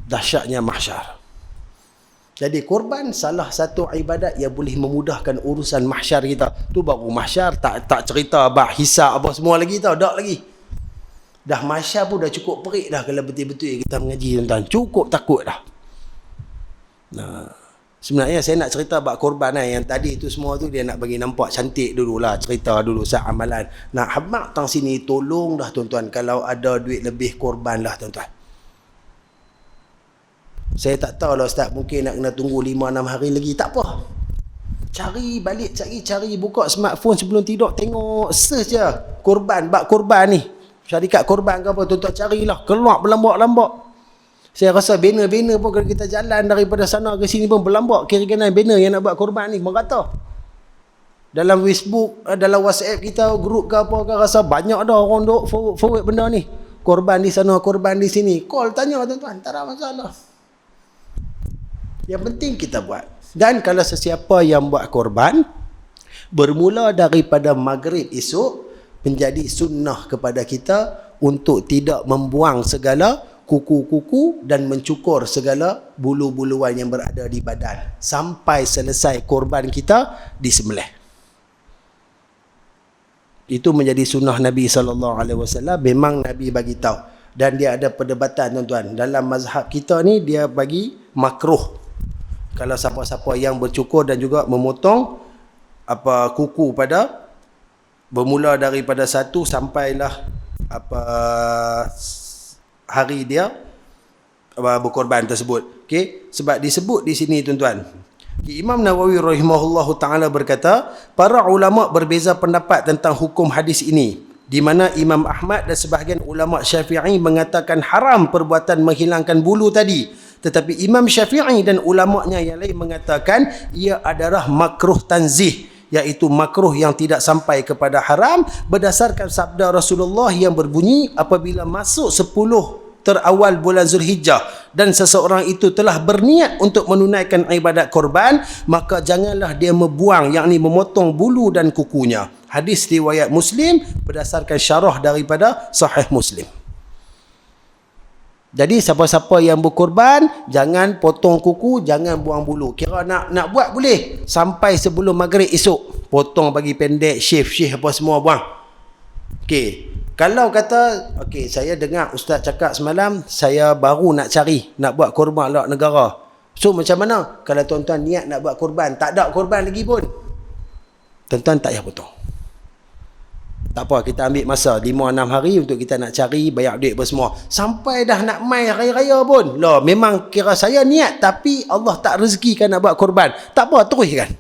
A: Dahsyatnya mahsyar. Jadi korban salah satu ibadat yang boleh memudahkan urusan mahsyar kita. Tu baru mahsyar, tak cerita bab hisab apa semua lagi tau, tak lagi. Dah mahsyar pun dah cukup perik dah kalau betul-betul kita mengaji tuan-tuan. Cukup takut dah. Sebenarnya saya nak cerita bab korban yang tadi tu semua tu dia nak bagi nampak cantik dululah, cerita dulu sah amalan. Nak habaq tang sini tolong dah tuan-tuan, kalau ada duit lebih korban lah tuan-tuan. Saya tak tahu lah ustaz, mungkin nak kena tunggu 5-6 hari lagi, tak apa. Cari balik, cari buka smartphone sebelum tidur, tengok search je korban, bab korban ni. Syarikat korban ke apa, tuan-tuan carilah, keluar berlambak-lambak. Saya rasa banner-banner pun kalau kita jalan daripada sana ke sini pun berlambak kiri kanan banner yang nak buat korban ni, merata. Dalam Facebook, dalam WhatsApp kita, grup ke apa ke, rasa banyak dah orang duk forward benda ni. Korban di sana, korban di sini. Call tanya tuan-tuan, tak ada masalah. Yang penting kita buat. Dan kalau sesiapa yang buat korban, bermula daripada maghrib esok, menjadi sunnah kepada kita untuk tidak membuang segala kuku-kuku dan mencukur segala bulu-buluan yang berada di badan sampai selesai korban kita disembelih. Itu menjadi sunnah Nabi SAW. Memang Nabi bagi tahu. Dan dia ada perdebatan tuan-tuan. Dalam mazhab kita ni dia bagi makruh kalau siapa-siapa yang bercukur dan juga memotong kuku pada bermula daripada 1 sampailah hari dia berkorban tersebut. Okey, sebab disebut di sini tuan-tuan. Imam Nawawi rahimahullahu taala berkata, para ulama berbeza pendapat tentang hukum hadis ini, di mana Imam Ahmad dan sebahagian ulama Syafi'i mengatakan haram perbuatan menghilangkan bulu tadi, tetapi Imam Syafi'i dan ulamanya yang lain mengatakan ia adalah makruh tanzih, iaitu makruh yang tidak sampai kepada haram, berdasarkan sabda Rasulullah yang berbunyi, apabila masuk 10 terawal bulan Zulhijjah dan seseorang itu telah berniat untuk menunaikan ibadat korban, maka janganlah dia membuang, yakni memotong bulu dan kukunya. Hadis riwayat Muslim berdasarkan syarah daripada Sahih Muslim. Jadi siapa-siapa yang berkorban, jangan potong kuku, jangan buang bulu. Kira nak buat boleh sampai sebelum maghrib esok. Potong bagi pendek, shave apa semua buang. Okey. Kalau kata, okey, saya dengar ustaz cakap semalam, saya baru nak cari, nak buat korban lah negara. So macam mana? Kalau tuan-tuan niat nak buat korban, tak ada korban lagi pun, tuan-tuan tak payah potong. Tak apa, kita ambil masa 5-6 hari untuk kita nak cari, bayar duit apa semua. Sampai dah nak mai raya-raya pun. Loh, memang kira saya niat tapi Allah tak rezekikan nak buat korban. Tak apa, teruskan.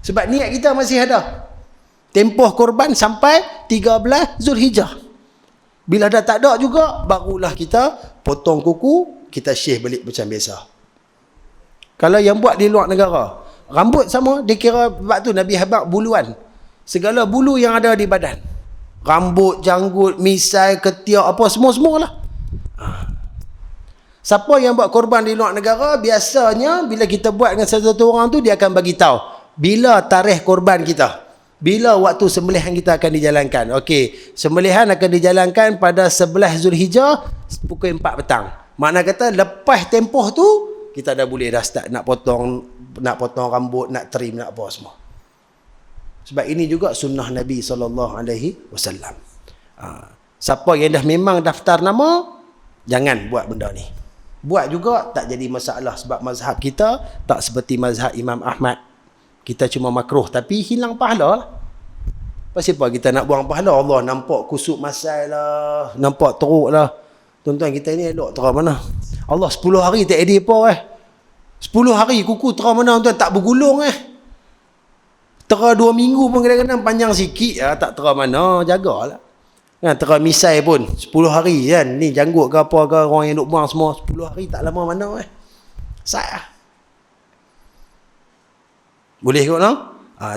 A: Sebab niat kita masih ada. Tempoh korban sampai 13 Zulhijjah. Bila dah tak ada juga, barulah kita potong kuku, kita shave balik macam biasa. Kalau yang buat di luar negara, rambut sama, dia kira waktu Nabi habaq buluan. Segala bulu yang ada di badan, rambut, janggut, misai, ketiak, apa semua-semualah. Siapa yang buat korban di luar negara, biasanya bila kita buat dengan satu orang tu, dia akan bagi tahu bila tarikh korban kita, bila waktu sembelihan kita akan dijalankan. Okey, sembelihan akan dijalankan pada 11 Zulhijjah pukul 4 petang. Makna kata lepas tempoh tu kita dah boleh dah start nak potong rambut, nak trim, nak apa semua. Sebab ini juga sunnah Nabi SAW. Siapa yang dah memang daftar nama, jangan buat benda ni. Buat juga tak jadi masalah, sebab mazhab kita tak seperti mazhab Imam Ahmad. Kita cuma makruh tapi hilang pahala lah. Pasal apa kita nak buang pahala? Allah nampak kusuk masai lah, nampak teruk lah. Tuan-tuan, kita ni elok terang mana? Allah 10 hari tak ada apa 10 hari kuku tera mana tuan tak bergulung Tera 2 minggu pun kadang-kadang panjang sikit tak tera mana, jagalah. Kan tera misai pun 10 hari kan. Ni janggut ke apa ke orang yang duk buang semua 10 hari tak lama mana sah. Boleh kot no?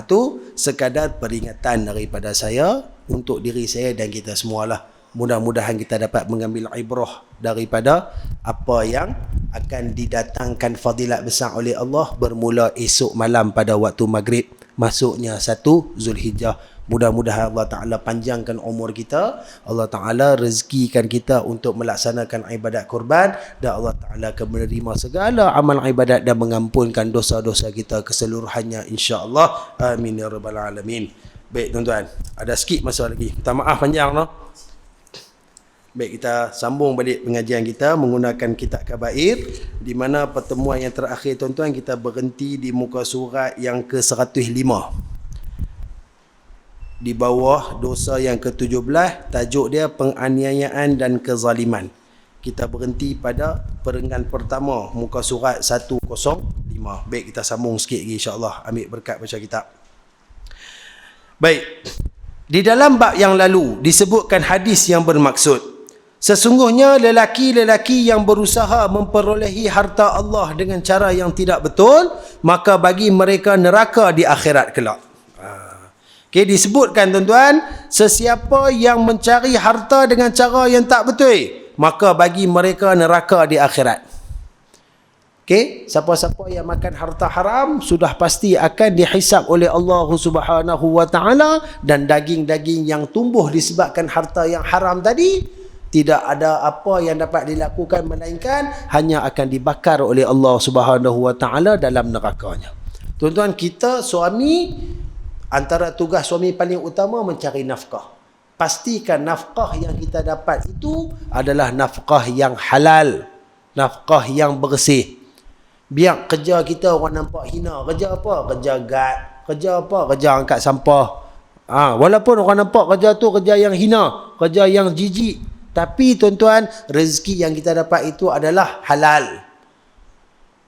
A: Tu sekadar peringatan daripada saya untuk diri saya dan kita semualah. Mudah-mudahan kita dapat mengambil ibrah daripada apa yang akan didatangkan fadilat besar oleh Allah bermula esok malam pada waktu maghrib, masuknya 1 Zulhijjah. Mudah-mudahan Allah Ta'ala panjangkan umur kita, Allah Ta'ala rezekikan kita untuk melaksanakan ibadat kurban, dan Allah Ta'ala akan menerima segala amal ibadat dan mengampunkan dosa-dosa kita keseluruhannya, insya-Allah. Amin ya rabbal alamin. Baik tuan-tuan, ada sikit masa lagi, minta maaf panjang Baik, kita sambung balik pengajian kita menggunakan kitab Kabair, di mana pertemuan yang terakhir tuan-tuan kita berhenti di muka surat yang ke-105. Di bawah dosa yang ke-17, tajuk dia penganiayaan dan kezaliman. Kita berhenti pada perenggan pertama muka surat 105. Baik, kita sambung sikit lagi insya-Allah, ambil berkat baca kitab. Baik. Di dalam bab yang lalu disebutkan hadis yang bermaksud, sesungguhnya lelaki-lelaki yang berusaha memperolehi harta Allah dengan cara yang tidak betul, maka bagi mereka neraka di akhirat kelak. Okay, disebutkan tuan-tuan, sesiapa yang mencari harta dengan cara yang tak betul, maka bagi mereka neraka di akhirat. Okay, siapa-siapa yang makan harta haram sudah pasti akan dihisab oleh Allah Subhanahu wa taala, dan daging-daging yang tumbuh disebabkan harta yang haram tadi tidak ada apa yang dapat dilakukan melainkan hanya akan dibakar oleh Allah Subhanahu wa taala dalam nerakanya. Tuan-tuan, kita suami, antara tugas suami paling utama mencari nafkah. Pastikan nafkah yang kita dapat itu adalah nafkah yang halal, nafkah yang bersih. Biar kerja kita orang nampak hina. Kerja apa? Kerja guard. Kerja apa? Kerja angkat sampah. Walaupun orang nampak kerja tu kerja yang hina, kerja yang jijik, tapi tuan-tuan, rezeki yang kita dapat itu adalah halal.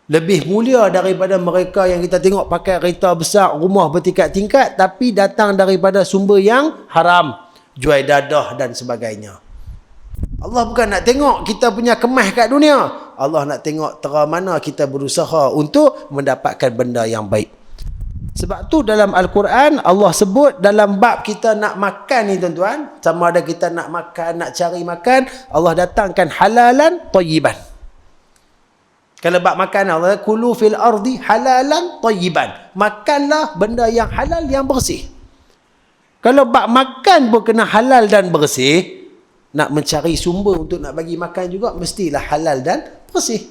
A: Lebih mulia daripada mereka yang kita tengok pakai kereta besar, rumah bertingkat-tingkat, tapi datang daripada sumber yang haram, jual dadah dan sebagainya. Allah bukan nak tengok kita punya kemas kat dunia. Allah nak tengok tera mana kita berusaha untuk mendapatkan benda yang baik. Sebab tu dalam Al-Quran Allah sebut dalam bab kita nak makan ni tuan-tuan, sama ada kita nak makan, nak cari makan, Allah datangkan halalan tayyiban. Kalau bab makan Allah kulu fil ardi halalan tayyiban. Makanlah benda yang halal yang bersih. Kalau bab makan pun kena halal dan bersih, nak mencari sumber untuk nak bagi makan juga mestilah halal dan bersih.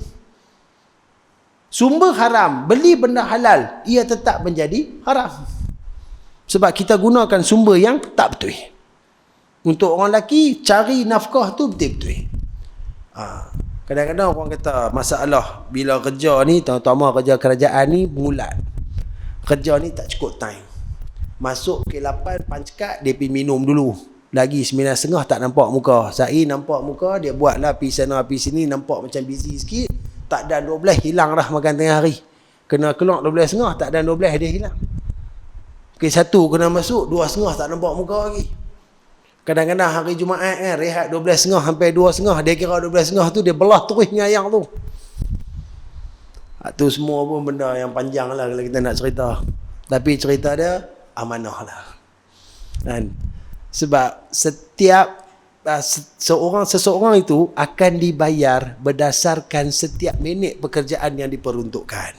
A: Sumber haram, beli benda halal, ia tetap menjadi haram. Sebab kita gunakan sumber yang tak betul. Untuk orang lelaki, cari nafkah tu betul-betul. Kadang-kadang orang kata masalah bila kerja ni, terutama kerja kerajaan ni, bulan. Kerja ni tak cukup time. Masuk ke 8 pancekat, dia pergi minum dulu. Lagi 9.30 tak nampak muka. Saya nampak muka, dia buatlah pergi sana pergi sini, nampak macam busy sikit. Tak dan 12 hilang dah makan tengah hari. Kena keluar 12.30, tak dan 12 dia hilang. Okay, 1 kena masuk, 2.30 tak nampak muka lagi. Kadang-kadang hari Jumaat kan, rehat 12.30 sampai 2.30, dia kira 12.30 tu dia belah terus nyayang tu. Tu semua pun benda yang panjang lah kalau kita nak cerita. Tapi cerita dia amanah lah. Dan sebab setiap seseorang itu akan dibayar berdasarkan setiap minit pekerjaan yang diperuntukkan.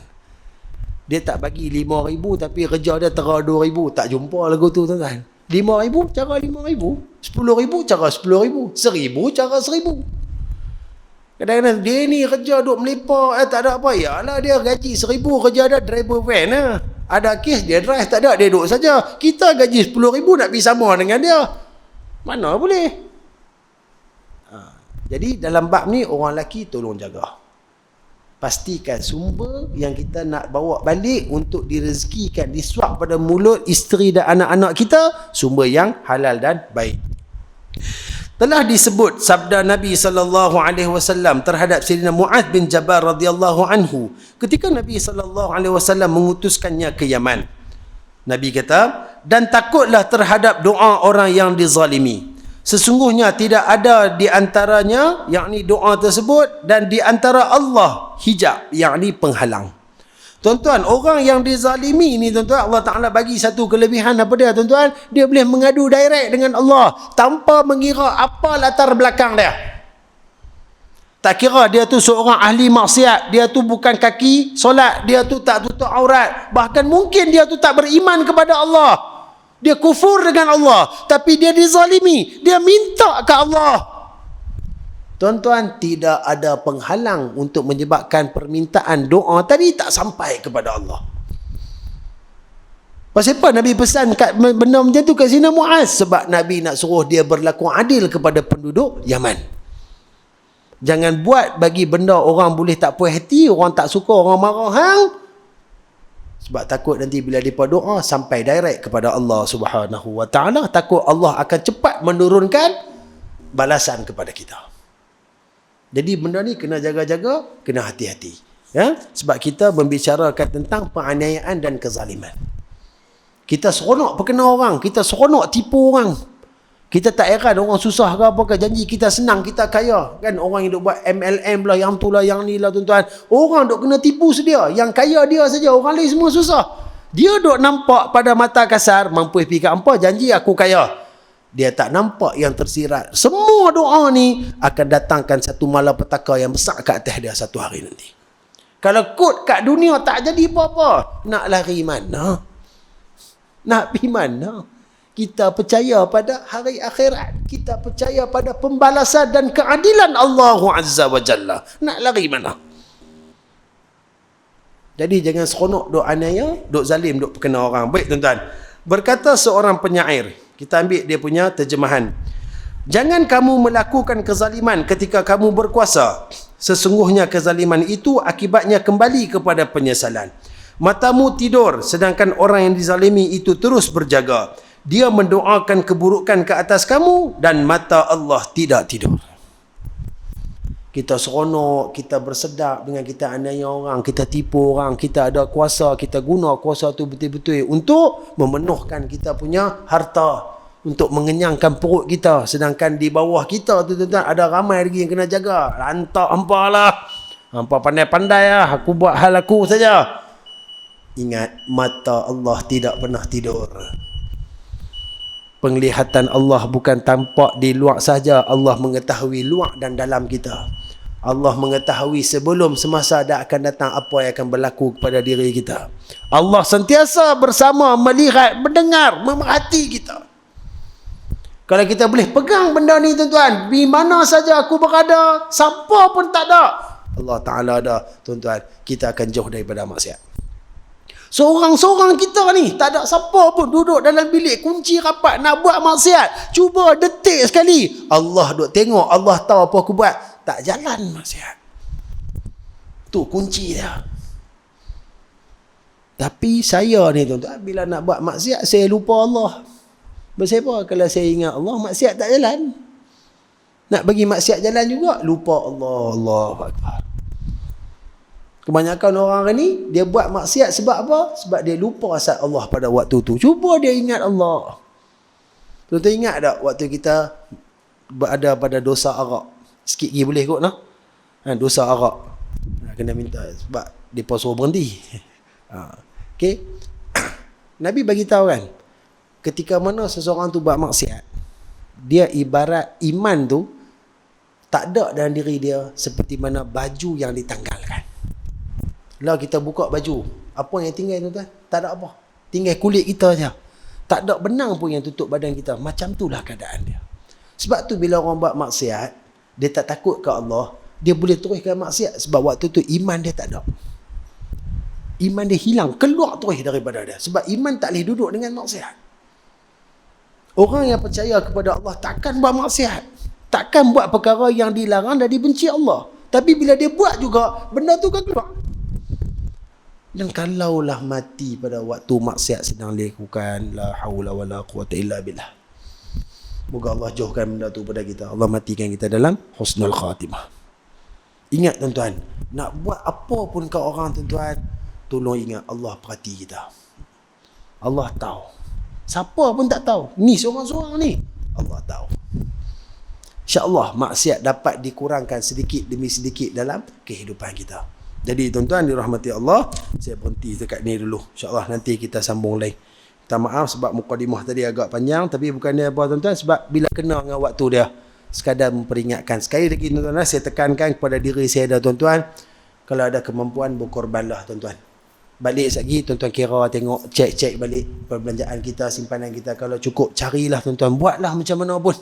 A: Dia tak bagi 5,000 tapi kerja dia tera 2,000. Tak jumpa lagu tu tuan-tuan. 5,000 cara 5,000, 10,000 cara 10,000, 1,000 cara 1,000. Kadang-kadang dia ni kerja duk melepak, tak ada apa. Yalah dia gaji 1,000, kerja dia driver van lah. Ada kes dia drive, tak ada dia duduk saja. Kita gaji 10,000 nak pergi sama dengan dia. Mana boleh? Jadi dalam bab ni orang lelaki tolong jaga. Pastikan sumber yang kita nak bawa balik untuk direzekikan, disuap pada mulut isteri dan anak-anak kita, sumber yang halal dan baik. Telah disebut sabda Nabi sallallahu alaihi wasallam terhadap Sayyidina Mu'adz bin Jabal radhiyallahu anhu ketika Nabi sallallahu alaihi wasallam mengutuskannya ke Yaman. Nabi kata, dan takutlah terhadap doa orang yang dizalimi. Sesungguhnya tidak ada di antaranya, yakni doa tersebut, dan di antara Allah hijab, yakni penghalang. Tuan-tuan, orang yang dizalimi ni tuan-tuan, Allah Ta'ala bagi satu kelebihan apa dia tuan-tuan? Dia boleh mengadu direct dengan Allah tanpa mengira apa latar belakang dia. Tak kira dia tu seorang ahli maksiat, dia tu bukan kaki solat, dia tu tak tutup aurat, bahkan mungkin dia tu tak beriman kepada Allah, dia kufur dengan Allah, tapi dia dizalimi, dia minta ke Allah. Tuan-tuan, tidak ada penghalang untuk menyebabkan permintaan doa tadi tak sampai kepada Allah. Pasal apa Nabi pesan benda macam tu kat Sayyidina Mu'adz? Sebab Nabi nak suruh dia berlaku adil kepada penduduk Yaman. Jangan buat bagi benda orang boleh tak puas hati, orang tak suka, orang marah hang. Sebab takut nanti bila mereka doa sampai direct kepada Allah Subhanahu wa ta'ala, takut Allah akan cepat menurunkan balasan kepada kita. Jadi benda ni kena jaga-jaga, kena hati-hati. Ya? Sebab kita membicarakan tentang penganiayaan dan kezaliman. Kita seronok perkena orang, kita seronok tipu orang. Kita tak heran orang susah ke apa ke, janji kita senang, kita kaya. Kan orang yang duk buat MLM lah, yang tu lah, yang ni lah tuan-tuan. Orang duk kena tipu sedia. Yang kaya dia saja, orang lain semua susah. Dia duk nampak pada mata kasar, mampu pergi kat hampa, janji aku kaya. Dia tak nampak yang tersirat. Semua doa ni akan datangkan satu malapetaka yang besar ke atas dia satu hari nanti. Kalau kod kat dunia tak jadi apa-apa, nak lari mana? Nak pergi mana? Kita percaya pada hari akhirat. Kita percaya pada pembalasan dan keadilan Allah Azza wa Jalla. Nak lari mana? Jadi jangan seronok duk aniaya, duk zalim, duk perkena orang. Baik tuan-tuan. Berkata seorang penyair, kita ambil dia punya terjemahan. Jangan kamu melakukan kezaliman ketika kamu berkuasa. Sesungguhnya kezaliman itu akibatnya kembali kepada penyesalan. Matamu tidur sedangkan orang yang dizalimi itu terus berjaga. Dia mendoakan keburukan ke atas kamu dan mata Allah tidak tidur. Kita seronok, kita bersedap dengan kita aniaya orang, kita tipu orang, kita ada kuasa, kita guna kuasa tu betul-betul untuk memenuhkan kita punya harta, untuk mengenyangkan perut kita. Sedangkan di bawah kita tu tuan-tuan ada ramai lagi yang kena jaga. Lantak hampa lah. Hampa pandai-pandai lah. Aku buat hal aku saja. Ingat, mata Allah tidak pernah tidur. Penglihatan Allah bukan tampak di luar saja. Allah mengetahui luar dan dalam kita. Allah mengetahui sebelum semasa dah akan datang apa yang akan berlaku kepada diri kita. Allah sentiasa bersama, melihat, mendengar, memerhati kita. Kalau kita boleh pegang benda ni tuan-tuan, di mana saja aku berada, siapa pun tak ada, Allah Ta'ala ada, tuan-tuan, kita akan jauh daripada maksiat. Seorang-seorang kita ni, tak ada siapa pun duduk dalam bilik kunci rapat nak buat maksiat. Cuba detik sekali, Allah duk tengok, Allah tahu apa aku buat. Tak jalan maksiat. Tu kunci dia. Tapi saya ni tuan-tuan, bila nak buat maksiat, saya lupa Allah. Sebab apa? Kalau saya ingat Allah, maksiat tak jalan. Nak bagi maksiat jalan juga, lupa Allah. Allahu Akbar. Kebanyakan orang ni, dia buat maksiat sebab apa? Sebab dia lupa asal Allah pada waktu tu. Cuba dia ingat Allah. Tuan-tuan ingat tak waktu kita berada pada dosa arak? Sikit lagi boleh kot noh. Dosa arak. Kena minta sebab depa suruh berhenti. Okey. Nabi bagi tahu kan, ketika mana seseorang tu buat maksiat, dia ibarat iman tu tak ada dalam diri dia seperti mana baju yang ditanggalkan. Lah kita buka baju, apa yang tinggal tuan-tuan? Tak ada apa. Tinggal kulit kita saja. Tak ada benang pun yang tutup badan kita. Macam itulah keadaan dia. Sebab tu bila orang buat maksiat, dia tak takut ke Allah, dia boleh teruskan maksiat sebab waktu tu iman dia tak ada. Iman dia hilang, keluar terus daripada dia. Sebab iman tak boleh duduk dengan maksiat. Orang yang percaya kepada Allah takkan buat maksiat. Takkan buat perkara yang dilarang dan dibenci Allah. Tapi bila dia buat juga, benda tu kan keluar. Dan kalaulah mati pada waktu maksiat sedang dilakukan, la haula wala quwata illa billah. Moga Allah jauhkan benda tu pada kita. Allah matikan kita dalam husnul khatimah. Ingat tuan-tuan, nak buat apa pun kat orang tuan-tuan, tolong ingat Allah perhati kita. Allah tahu. Siapa pun tak tahu. Ni seorang-seorang ni, Allah tahu. InsyaAllah maksiat dapat dikurangkan sedikit demi sedikit dalam kehidupan kita. Jadi tuan-tuan dirahmati Allah, saya berhenti dekat ni dulu. InsyaAllah nanti kita sambung lain. Minta maaf sebab mukadimah tadi agak panjang, tapi bukannya apa tuan-tuan, sebab bila kena dengan waktu dia, sekadar memperingatkan. Sekali lagi tuan-tuan, saya tekankan kepada diri saya dan tuan-tuan, kalau ada kemampuan berkorbanlah tuan-tuan. Balik lagi tuan-tuan kira tengok, cek balik perbelanjaan kita, simpanan kita. Kalau cukup carilah tuan-tuan, buatlah macam mana pun.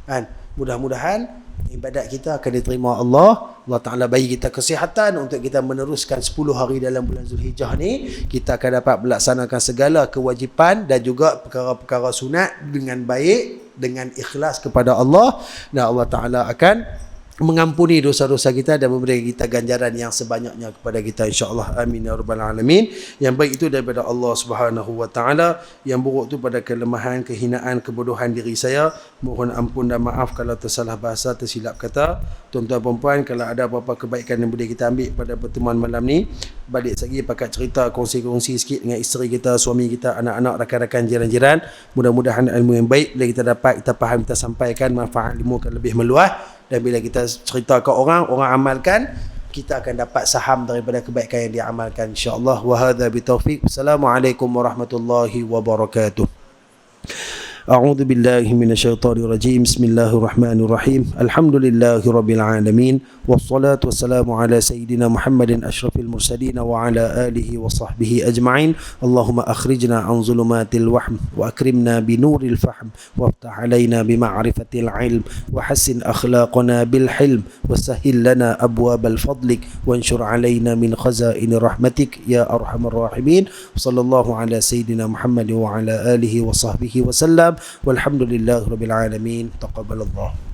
A: Kan? Mudah-mudahan ibadat kita akan diterima Allah. Allah Ta'ala bagi kita kesihatan untuk kita meneruskan 10 hari dalam bulan Zulhijjah ni. Kita akan dapat melaksanakan segala kewajipan dan juga perkara-perkara sunat dengan baik, dengan ikhlas kepada Allah. Dan Allah Ta'ala akan mengampuni dosa-dosa kita dan memberi kita ganjaran yang sebanyaknya kepada kita, insya-Allah. Amin ya rabbal alamin. Yang baik itu daripada Allah Subhanahu wa taala, yang buruk itu pada kelemahan, kehinaan, kebodohan diri saya. Mohon ampun dan maaf kalau tersalah bahasa, tersilap kata. Tuan-tuan dan puan, kalau ada apa-apa kebaikan yang boleh kita ambil pada pertemuan malam ni, balik lagi pakat cerita, kongsi-kongsi sikit dengan isteri kita, suami kita, anak-anak, rakan-rakan, jiran-jiran. Mudah-mudahan ilmu yang baik boleh kita dapat, kita faham, kita sampaikan, manfaat ilmu akan lebih meluas. Dan bila kita cerita ke orang amalkan, kita akan dapat saham daripada kebaikan yang diamalkan, insya-Allah. Wa hadza bitaufiq. Assalamualaikum warahmatullahi wabarakatuh. A'udzu billahi minasyaitonir rajim. Bismillahirrahmanirrahim. Alhamdulillahirabbil alamin wassalatu wassalamu ala sayyidina Muhammadin asyrafil mursalin wa ala alihi wa sahbihi ajma'in. Allahumma akhrijna an zulumatil wahm wa akrimna bi nuril fahm waftah alaina bi ma'rifatil ilm wa hassin akhlaqana bil hilm wa sahhil lana abwabal fadlik wa anshur alaina min khazain rahmatik ya arhamar rahimin. Sallallahu ala sayyidina Muhammad wa ala alihi wa sahbihi wa sallam. Walhamdulillahi rabbil alamin. Taqabbalallah.